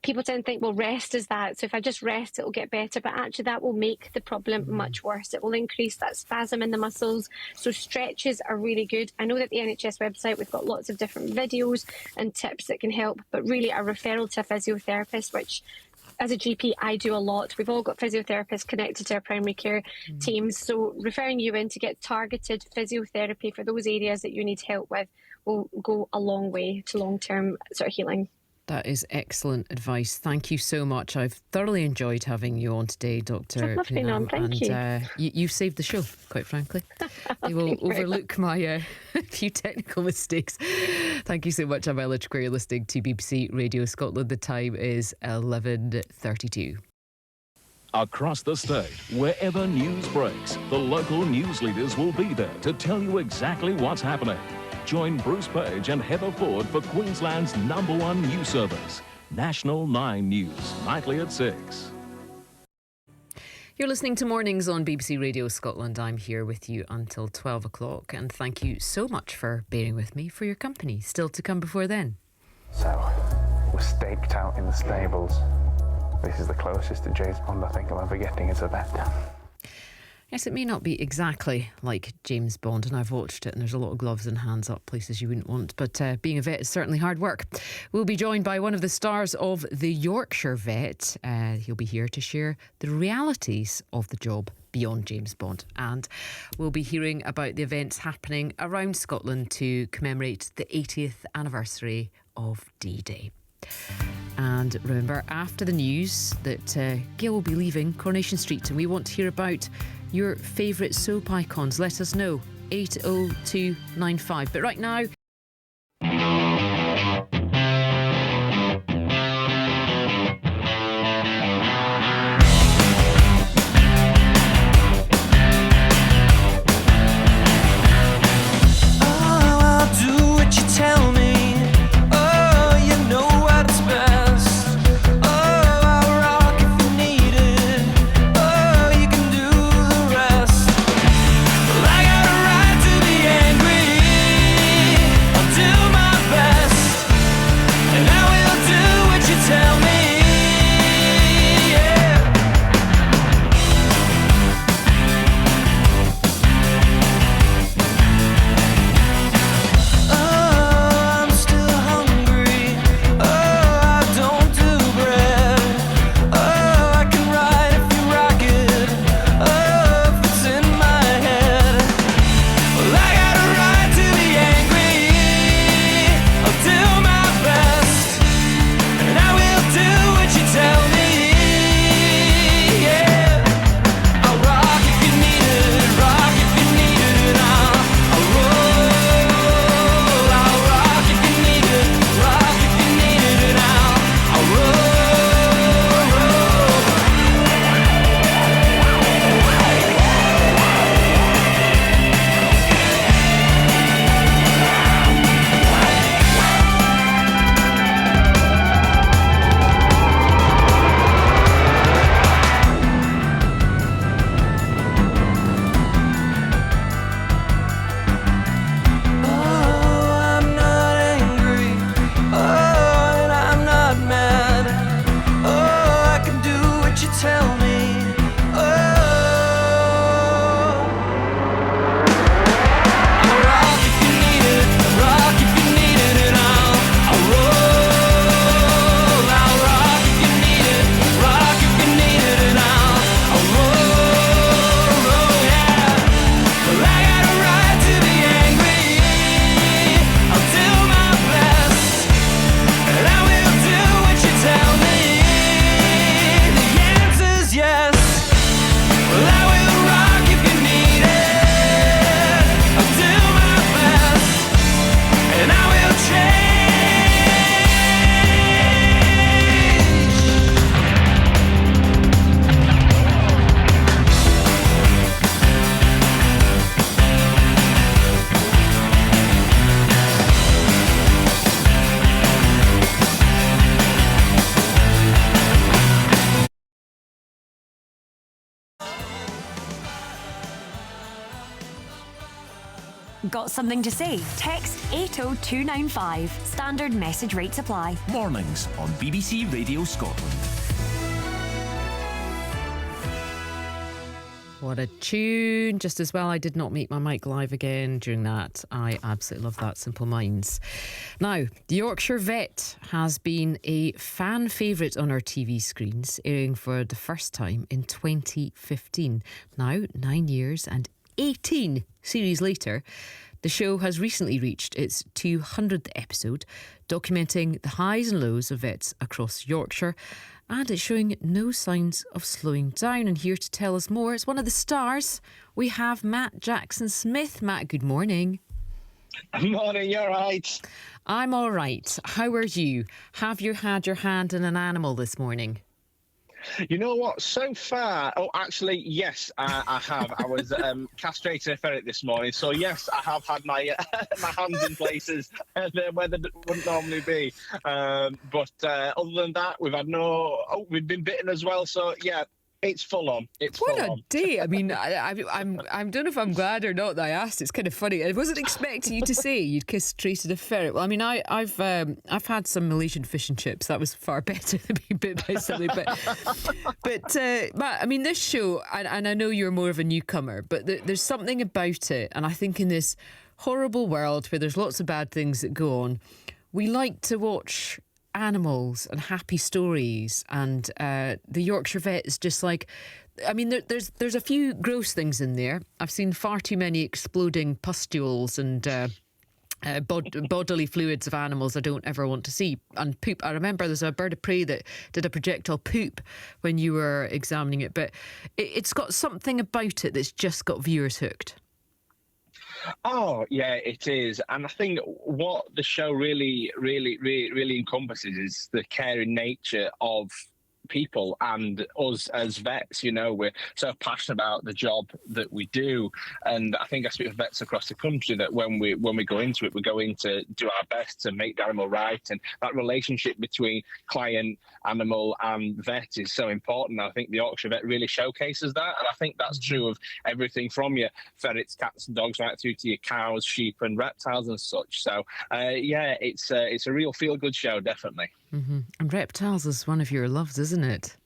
people tend to think, well, rest is that. So if I just rest, it'll get better. But actually, that will make the problem much worse. It will increase that spasm in the muscles. So stretches are really good. I know that the NHS website, we've got lots of different videos and tips that can help. But really, a referral to a physiotherapist, which as a GP, I do a lot. We've all got physiotherapists connected to our primary care teams. So referring you in to get targeted physiotherapy for those areas that you need help with will go a long way to long-term sort of healing. That is excellent advice. Thank you so much. I've thoroughly enjoyed having you on today, Dr. Poonam. Thank you. You've saved the show, quite frankly. You will overlook my few technical mistakes. Thank you so much. I'm Ella Queer, listening to BBC Radio Scotland. The time is 11:32. Across the state, wherever news breaks, the local news leaders will be there to tell you exactly what's happening. Join Bruce Page and Heather Ford for Queensland's #1 news service, National 9 News, nightly at 6. You're listening to Mornings on BBC Radio Scotland. I'm here with you until 12 o'clock, and thank you so much for bearing with me for your company. Still to come before then. So, we're staked out in the stables. This is the closest to James Bond I think I'm ever getting as a vet. Yes, it may not be exactly like James Bond, and I've watched it, and there's a lot of gloves and hands up, places you wouldn't want, but being a vet is certainly hard work. We'll be joined by one of the stars of The Yorkshire Vet. He'll be here to share the realities of the job beyond James Bond, and we'll be hearing about the events happening around Scotland to commemorate the 80th anniversary of D-Day. And remember, after the news that Gail will be leaving Coronation Street, and we want to hear about your favourite soap icons. Let us know, 80295. But right now, Got something to say? Text 80295. Standard message rates apply. Mornings on BBC Radio Scotland. What a tune. Just as well I did not make my mic live again during that. I absolutely love that, Simple Minds. Now, The Yorkshire Vet has been a fan favourite on our TV screens, airing for the first time in 2015. Now, 9 years and 18 series later, the show has recently reached its 200th episode, documenting the highs and lows of vets across Yorkshire, and it's showing no signs of slowing down. And here to tell us more, it's one of the stars. We have Matt Jackson-Smith. Matt, good morning. Morning, you're right. I'm all right. How are you? Have you had your hand in an animal this morning? You know what? So far, actually, yes, I have. I was castrating a ferret this morning, so yes, I have had my my hands in places where they wouldn't normally be. But other than that, we've had we've been bitten as well. So yeah. It's full on. What a day! I mean, I don't know if I'm glad or not that I asked. It's kind of funny. I wasn't expecting you to say you'd castrated a ferret. Well, I mean, I've had some Malaysian fish and chips. That was far better than being bit by something. But Matt, I mean, this show, and I know you're more of a newcomer, but there's something about it, and I think in this horrible world where there's lots of bad things that go on, we like to watch animals and happy stories, and the Yorkshire Vet is just like, I mean, there's a few gross things in there. I've seen far too many exploding pustules and bodily fluids of animals I don't ever want to see, and poop. I remember there's a bird of prey that did a projectile poop when you were examining it, but it's got something about it that's just got viewers hooked. Oh, yeah, it is. And I think what the show really encompasses is the caring nature of people and us as vets. You know, we're so passionate about the job that we do, and I think I speak for vets across the country that when we go into it, we go in to do our best to make the animal right, and that relationship between client, animal and vet is so important. I think the Yorkshire Vet really showcases that, and I think that's true of everything from your ferrets, cats and dogs right through to your cows, sheep and reptiles and such. So yeah, it's a real feel-good show, definitely. Mm-hmm. And reptiles is one of your loves, isn't it?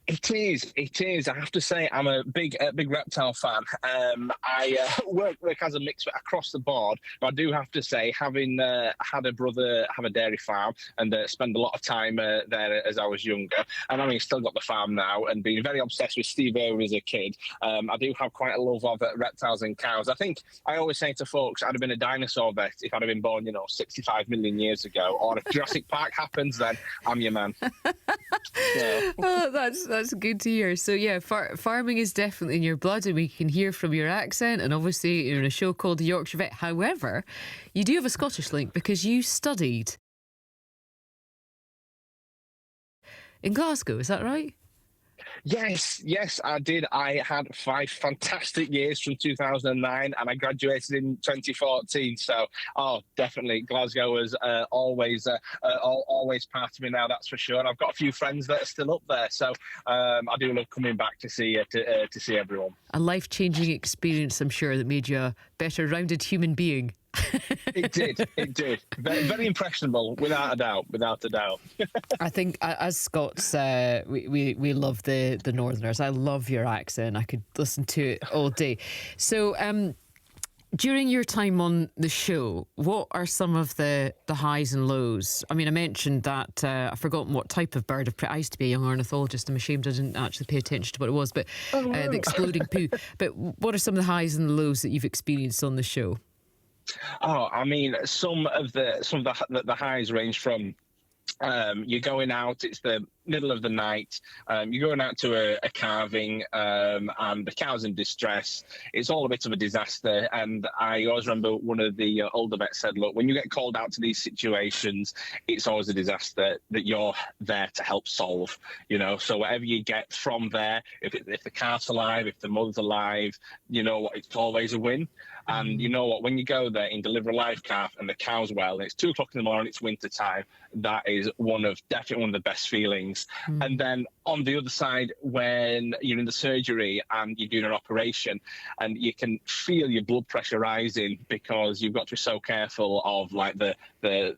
It is. I have to say, I'm a big reptile fan. I work as a mix across the board, but I do have to say, having had a brother have a dairy farm and spend a lot of time there as I was younger, and having still got the farm now and being very obsessed with Steve Irwin as a kid, I do have quite a love of reptiles and cows. I think I always say to folks, I'd have been a dinosaur vet if I'd have been born, 65 million years ago, or if Jurassic Park happens, then I'm your man. So. Oh, that's good to hear. So yeah, farming is definitely in your blood, and we can hear from your accent, and obviously you're in a show called The Yorkshire Vet. However, you do have a Scottish link because you studied in Glasgow, is that right? Yes, I did. I had 5 fantastic years from 2009, and I graduated in 2014. So, definitely, Glasgow was always part of me now. That's for sure. And I've got a few friends that are still up there, so I do love coming back to see everyone. A life-changing experience, I'm sure, that made you a better rounded human being. It did. Very, very impressionable, without a doubt. I think as Scots, we love the Northerners. I love your accent. I could listen to it all day. So during your time on the show, what are some of the highs and lows? I mean, I mentioned that I've forgotten what type of bird of prey. I used to be a young ornithologist. I'm ashamed I didn't actually pay attention to what it was, but the exploding poo. But what are some of the highs and lows that you've experienced on the show? Oh, I mean, some of the highs range from you're going out, it's the middle of the night, you're going out to a calving, and the cow's in distress. It's all a bit of a disaster, and I always remember one of the older vets said, look, when you get called out to these situations, it's always a disaster that you're there to help solve, so whatever you get from there, if the calf's alive, if the mother's alive, it's always a win. And you know what, when you go there and deliver a live calf and the cow's well, and it's 2:00 in the morning, it's winter time, that is definitely one of the best feelings. things. And then on the other side, when you're in the surgery and you're doing an operation and you can feel your blood pressure rising because you've got to be so careful of like the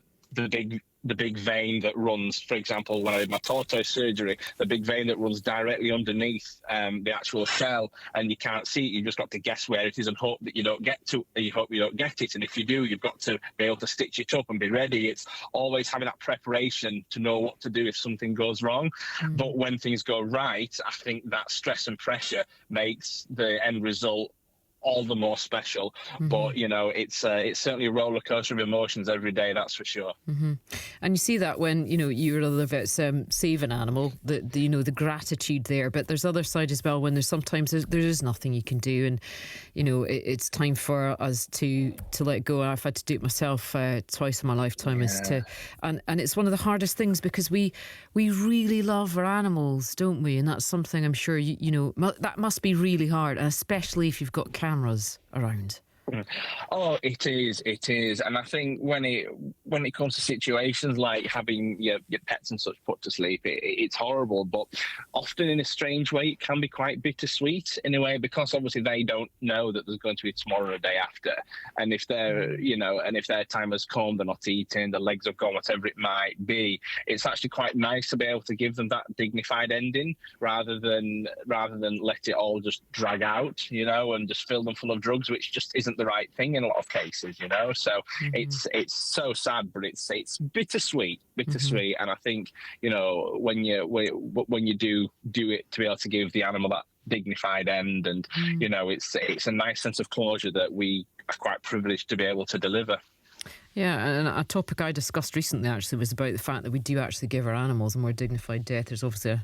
big vein that runs, for example, when I did my tortoise surgery, the big vein that runs directly underneath the actual shell, and you can't see it. You've just got to guess where it is and hope that you don't get to. You hope you don't get it, and if you do, you've got to be able to stitch it up and be ready. It's always having that preparation to know what to do if something goes wrong. But when things go right, I think that stress and pressure makes the end result all the more special. But you know, it's certainly a roller coaster of emotions every day, that's for sure. And you see that when you or other vets save an animal, the gratitude there. But there's other side as well when there's sometimes there is nothing you can do, and it's time for us to let go. I've had to do it myself twice in my lifetime. And it's one of the hardest things because we really love our animals, don't we? And that's something I'm sure that must be really hard, and especially if you've got cameras around. Oh, it is, and I think when it comes to situations like having your pets and such put to sleep, it's horrible. But often, in a strange way, it can be quite bittersweet in a way, because obviously they don't know that there's going to be tomorrow or the day after, and if they're and if their time has come, they're not eating, their legs have gone, whatever it might be. It's actually quite nice to be able to give them that dignified ending rather than let it all just drag out, and just fill them full of drugs, which just isn't the right thing in a lot of cases, so it's so sad, but it's bittersweet, and I think when you do it to be able to give the animal that dignified end, and it's a nice sense of closure that we are quite privileged to be able to deliver. Yeah, and a topic I discussed recently actually was about the fact that we do actually give our animals a more dignified death. There's obviously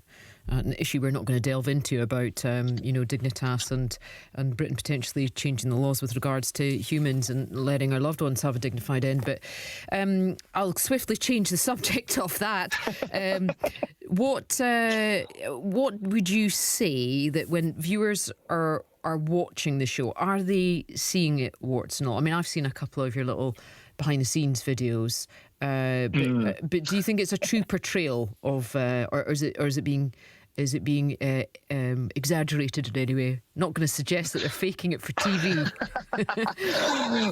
an issue we're not going to delve into about, Dignitas and Britain potentially changing the laws with regards to humans and letting our loved ones have a dignified end. But I'll swiftly change the subject of that. What would you say that when viewers are watching the show, are they seeing it warts and all? I mean, I've seen a couple of your little behind the scenes videos, but do you think it's a true portrayal of, or is it being exaggerated in any way? Not going to suggest that they're faking it for TV.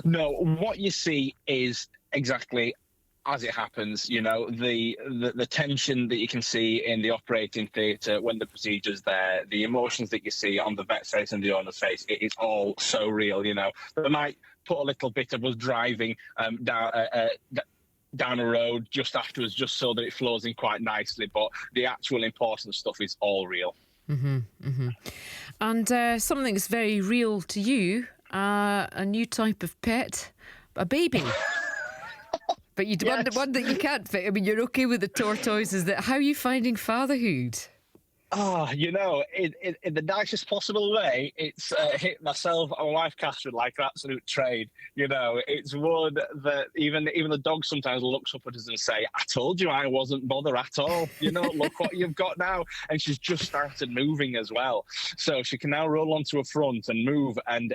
No, what you see is exactly as it happens. The tension that you can see in the operating theatre when the procedure's there, the emotions that you see on the vet's face and the owner's face, it is all so real. They might put a little bit of us driving down a road just afterwards, just so that it flows in quite nicely, but the actual important stuff is all real. And something that's very real to you, a new type of pet, a baby. But you one that you can't fit. I mean, you're okay with the tortoises. How are you finding fatherhood? Oh, in the nicest possible way, it's hit myself and my wife Catherine like an absolute trade. It's one that even the dog sometimes looks up at us and say, "I told you I wasn't bothered at all. Look what you've got now." And she's just started moving as well, so she can now roll onto her front and move. And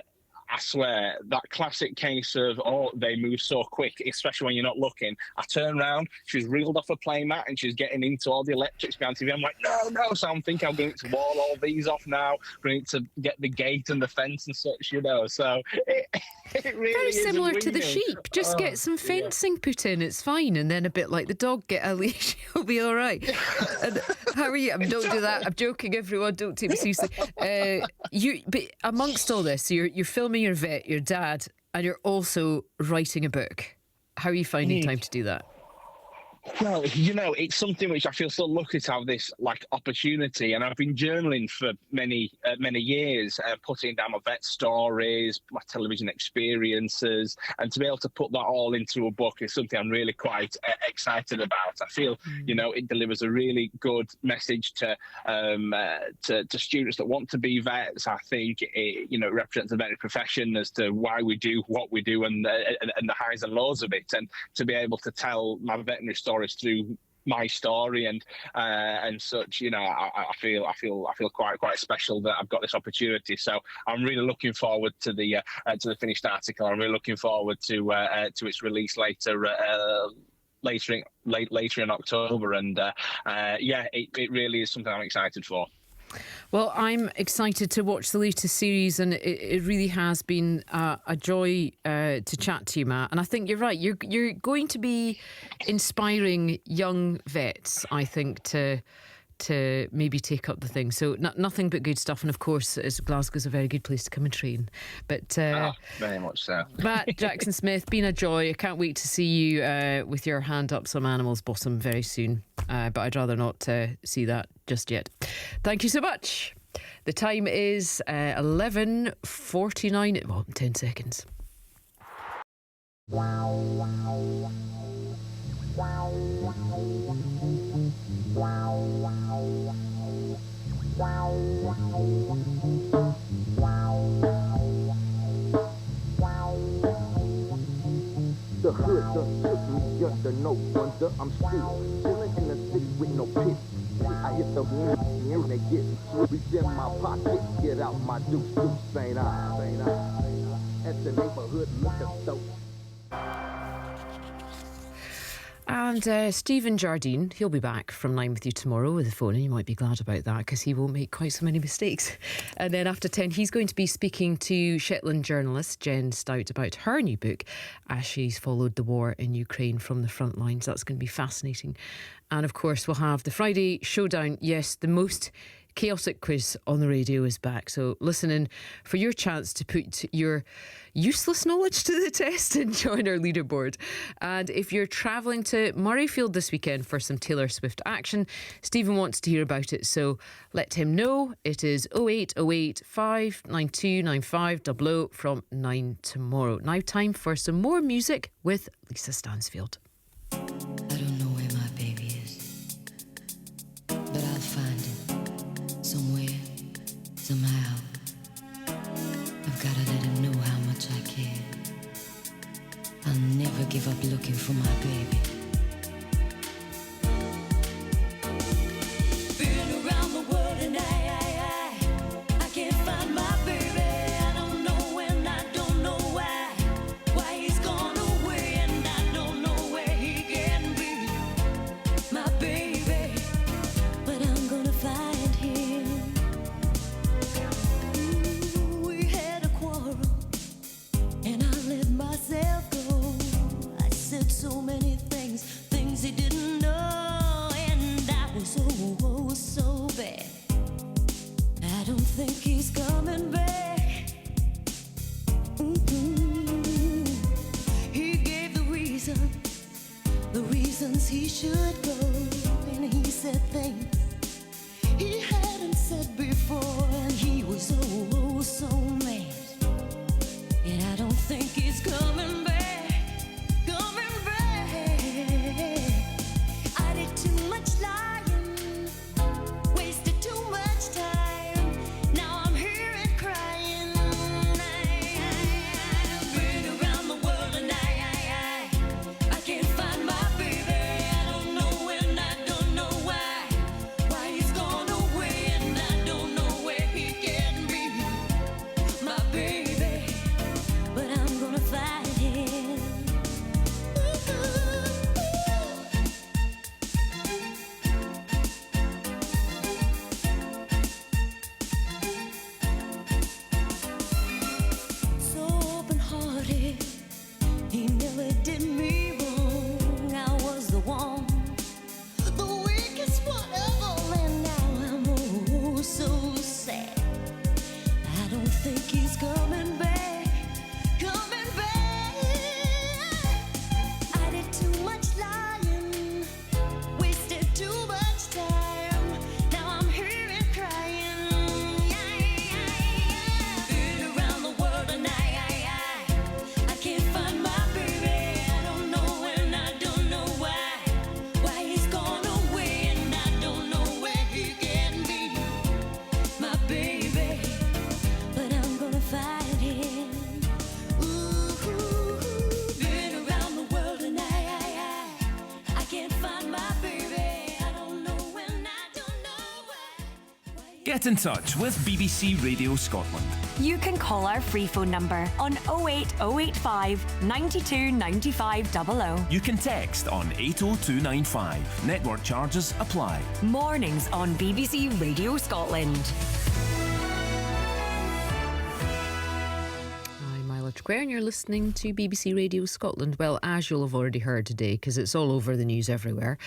I swear, that classic case of, they move so quick, especially when you're not looking. I turn around, she's reeled off a playmat and she's getting into all the electrics behind TV. I'm like, no. So I'm thinking I'm going to wall all these off now, going to get the gate and the fence and such, So it really very is similar to the sheep. Just get some fencing put in, it's fine. And then a bit like the dog, get a leash, you'll be all right. And how are you? Don't do that. I'm joking, everyone. Don't take me seriously. But amongst all this, you're filming your vet, your dad, and you're also writing a book. How are you finding time to do that? Well, it's something which I feel so lucky to have this opportunity, and I've been journaling for many years, putting down my vet stories, my television experiences, and to be able to put that all into a book is something I'm really quite excited about. I feel, it delivers a really good message to students that want to be vets. I think it represents the veterinary profession as to why we do what we do and the highs and lows of it, and to be able to tell my veterinary stories through my story and such, I feel quite special that I've got this opportunity. So I'm really looking forward to the finished article. I'm really looking forward to its release later later in October, and it really is something I'm excited for. Well, I'm excited to watch the latest series, and it really has been a joy to chat to you, Matt. And I think you're right. You're going to be inspiring young vets, I think, to maybe take up the thing. So nothing but good stuff. And of course, Glasgow's a very good place to come and train. But very much so. Matt Jackson-Smith, been a joy. I can't wait to see you with your hand up some animal's bottom very soon. But I'd rather not see that just yet. Thank you so much. The time is 11:49. Well, 10 seconds. The hood done took me under, no wonder I'm still chillin' in the city with no pity. I hit the and they get reach in my pocket, get out my deuce, ain't I? At the neighborhood liquor store. And Stephen Jardine, he'll be back from 9 with you tomorrow with the phone, and you might be glad about that because he won't make quite so many mistakes. And then after 10, he's going to be speaking to Shetland journalist Jen Stout about her new book as she's followed the war in Ukraine from the front lines. That's going to be fascinating. And of course, we'll have the Friday Showdown. Yes, the most chaotic quiz on the radio is back, so listen in for your chance to put your useless knowledge to the test and join our leaderboard. And if you're travelling to Murrayfield this weekend for some Taylor Swift action, Stephen wants to hear about it, so let him know. It is 0808 592 9500 from 9 tomorrow. Now time for some more music with Lisa Stansfield. I don't know where my baby is, but I'll find it. Somewhere, somehow, I've gotta let him know how much I care. I'll never give up looking for my baby. Been around the world and I can't find my baby. I don't know when, I don't know why he's gone away, and I don't know where he can be. My baby, but I'm gonna find him. We had a quarrel and I let myself go. I said so many things he didn't know, and I was so bad. I don't think he's coming back. He gave the reasons he should go, and he said things he hadn't said before, and he was so mad. And I don't think he's coming back. I did too much lying, wasted too much time. Now I'm here and crying. I've been around the world and I can't find my baby. I don't know when, I don't know why he's gone away, and I don't know where he can be. My baby, but I'm gonna find him. So open-hearted, he never did me wrong. I was the one, the weakest one ever, and now I'm so sad. I don't think he's coming back. I did too much lying, wasted too much time. Now I'm here and crying. Been around the world and I can't find my baby. I don't know when, I don't know why he's gone away, and I don't know where he can be. My baby, but I'm gonna find him. Been around the world and I can't find my baby. I don't know when, I don't know why. Get in touch with BBC Radio Scotland. you can call our free phone number on 08085 92 95 00. You can text on 80295. Network charges apply. Mornings on BBC Radio Scotland. Square, and you're listening to BBC Radio Scotland. Well, as you'll have already heard today, because it's all over the news everywhere,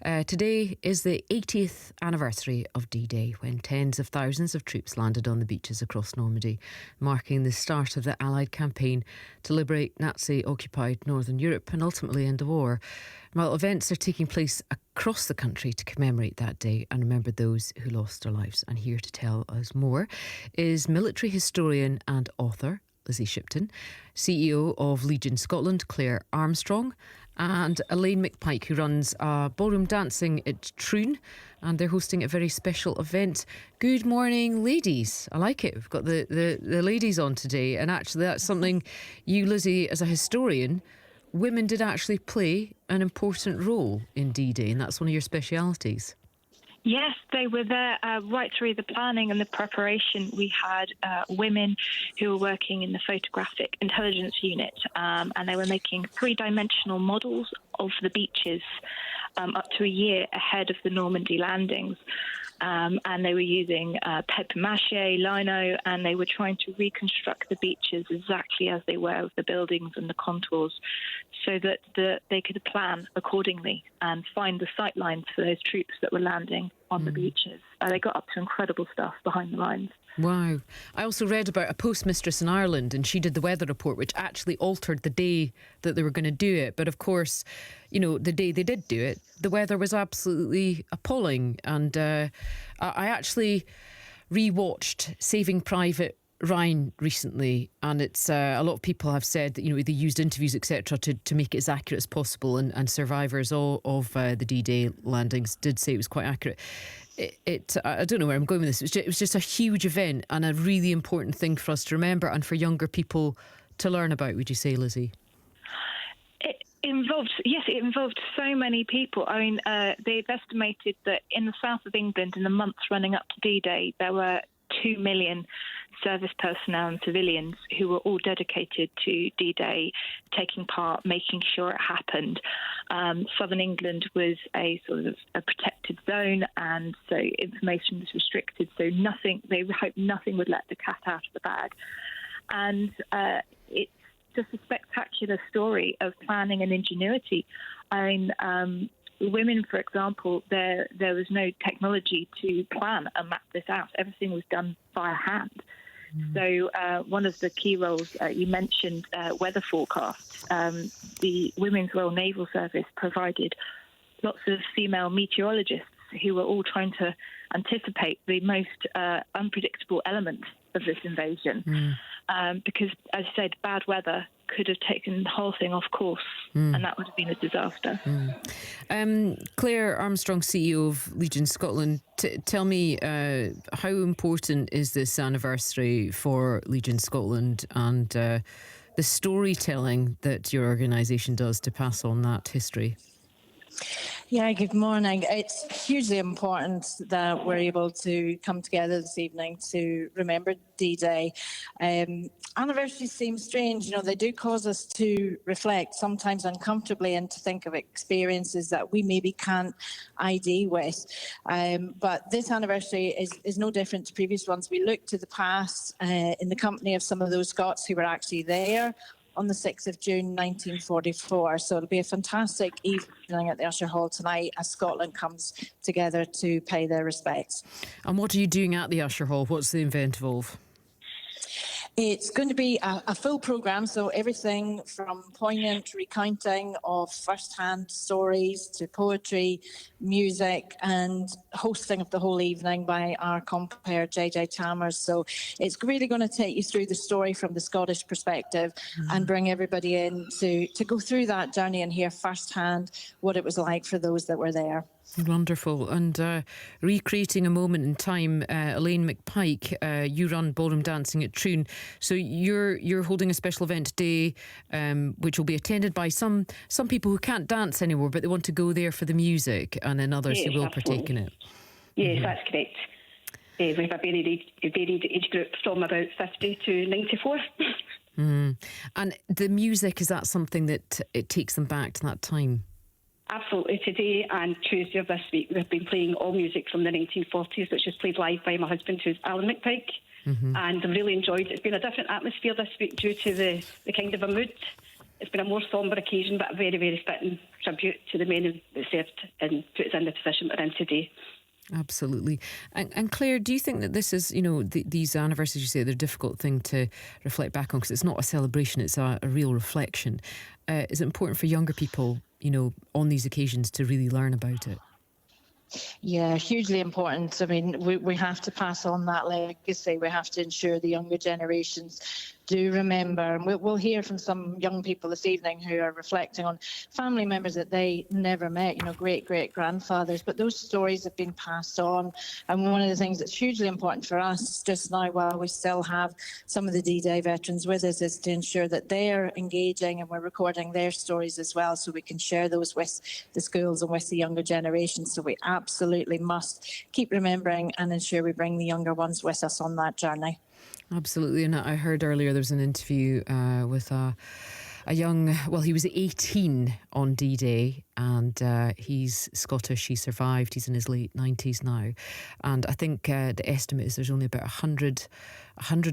today is the 80th anniversary of D-Day, when tens of thousands of troops landed on the beaches across Normandy, marking the start of the Allied campaign to liberate Nazi-occupied Northern Europe and ultimately end the war. Well, events are taking place across the country to commemorate that day and remember those who lost their lives. And here to tell us more is military historian and author Lizzie Shipton, CEO of Legion Scotland, Claire Armstrong, and Elaine McPike, who runs ballroom dancing at Troon, and they're hosting a very special event. Good morning, ladies. I like it. We've got the ladies on today, and actually that's something you, Lizzie, as a historian, women did actually play an important role in D-Day, and that's one of your specialities. Yes, they were there right through the planning and the preparation. We had women who were working in the photographic intelligence unit, and they were making three-dimensional models of the beaches up to a year ahead of the Normandy landings. And they were using papier-mâché, lino, and they were trying to reconstruct the beaches exactly as they were with the buildings and the contours, so that they could plan accordingly and find the sight lines for those troops that were landing on the beaches. They got up to incredible stuff behind the lines. Wow. I also read about a postmistress in Ireland, and she did the weather report, which actually altered the day that they were going to do it. But of course, you know, the day they did do it, the weather was absolutely appalling. And I actually rewatched Saving Private Ryan recently, and it's a lot of people have said that, you know, they used interviews, etc., to make it as accurate as possible, and survivors of the D-Day landings did say it was quite accurate. I don't know where I'm going with this. It was just a huge event and a really important thing for us to remember and for younger people to learn about, would you say, Lizzie? It involved so many people. I mean, they've estimated that in the south of England, in the months running up to D-Day, there were 2 million service personnel and civilians who were all dedicated to D-Day, taking part, making sure it happened. Southern England was a sort of a protected zone, and so information was restricted. So they hoped nothing would let the cat out of the bag. And it's just a spectacular story of planning and ingenuity. I mean, women, for example, there was no technology to plan and map this out. Everything was done by hand. So one of the key roles you mentioned, weather forecasts. The Women's Royal Naval Service provided lots of female meteorologists who were all trying to anticipate the most unpredictable elements of this invasion. Because, as I said, bad weather could have taken the whole thing off course, and that would have been a disaster. Claire Armstrong, CEO of Legion Scotland, tell me, how important is this anniversary for Legion Scotland and the storytelling that your organisation does to pass on that history? Yeah, good morning. It's hugely important that we're able to come together this evening to remember D-Day. Anniversaries seem strange, you know, they do cause us to reflect, sometimes uncomfortably, and to think of experiences that we maybe can't ID with. But this anniversary is no different to previous ones. We look to the past in the company of some of those Scots who were actually there on the 6th of June 1944. So it'll be a fantastic evening at the Usher Hall tonight as Scotland comes together to pay their respects. And what are you doing at the Usher Hall? What's the event involve? It's going to be a full programme, so everything from poignant recounting of first-hand stories to poetry, music, and hosting of the whole evening by our compere JJ Chalmers. So it's really going to take you through the story from the Scottish perspective and bring everybody in to go through that journey and hear first-hand what it was like for those that were there. Wonderful. And recreating a moment in time, Elaine McPike, you run ballroom dancing at Troon. So you're holding a special event today, which will be attended by some people who can't dance anymore, but they want to go there for the music, and then others who will partake in it. Yes, that's correct. We have a varied age group from about 50 to 94. And the music, is that something that it takes them back to that time? Absolutely. Today and Tuesday of this week, we've been playing all music from the 1940s, which was played live by my husband, who's Alan McPike. And I've really enjoyed it. It's been a different atmosphere this week due to the kind of a mood. It's been a more sombre occasion, but a very, very fitting tribute to the men that served and put us in the position we're in today. Absolutely. And Claire, do you think that this is, these anniversaries, you say, they're a difficult thing to reflect back on because it's not a celebration, it's a real reflection. Is it important for younger people, on these occasions to really learn about it? Yeah, hugely important. I mean, we have to pass on that legacy. We have to ensure the younger generations do remember. And we'll hear from some young people this evening who are reflecting on family members that they never met, great-great-grandfathers. But those stories have been passed on. And one of the things that's hugely important for us just now, while we still have some of the D-Day veterans with us, is to ensure that they're engaging and we're recording their stories as well, so we can share those with the schools and with the younger generation. So we absolutely must keep remembering and ensure we bring the younger ones with us on that journey. Absolutely. And I heard earlier there was an interview with a young, he was 18 on D-Day, and he's Scottish. He survived. He's in his late 90s now. And I think the estimate is there's only about 100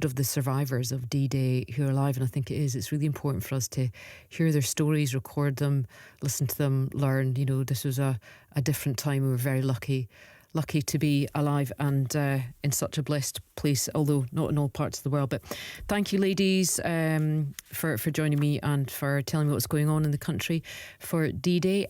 of the survivors of D-Day who are alive, and I think it's really important for us to hear their stories, record them, listen to them, learn. This was a different time. We were very lucky to be alive and in such a blessed place, although not in all parts of the world. But thank you, ladies, for joining me and for telling me what's going on in the country for D-Day.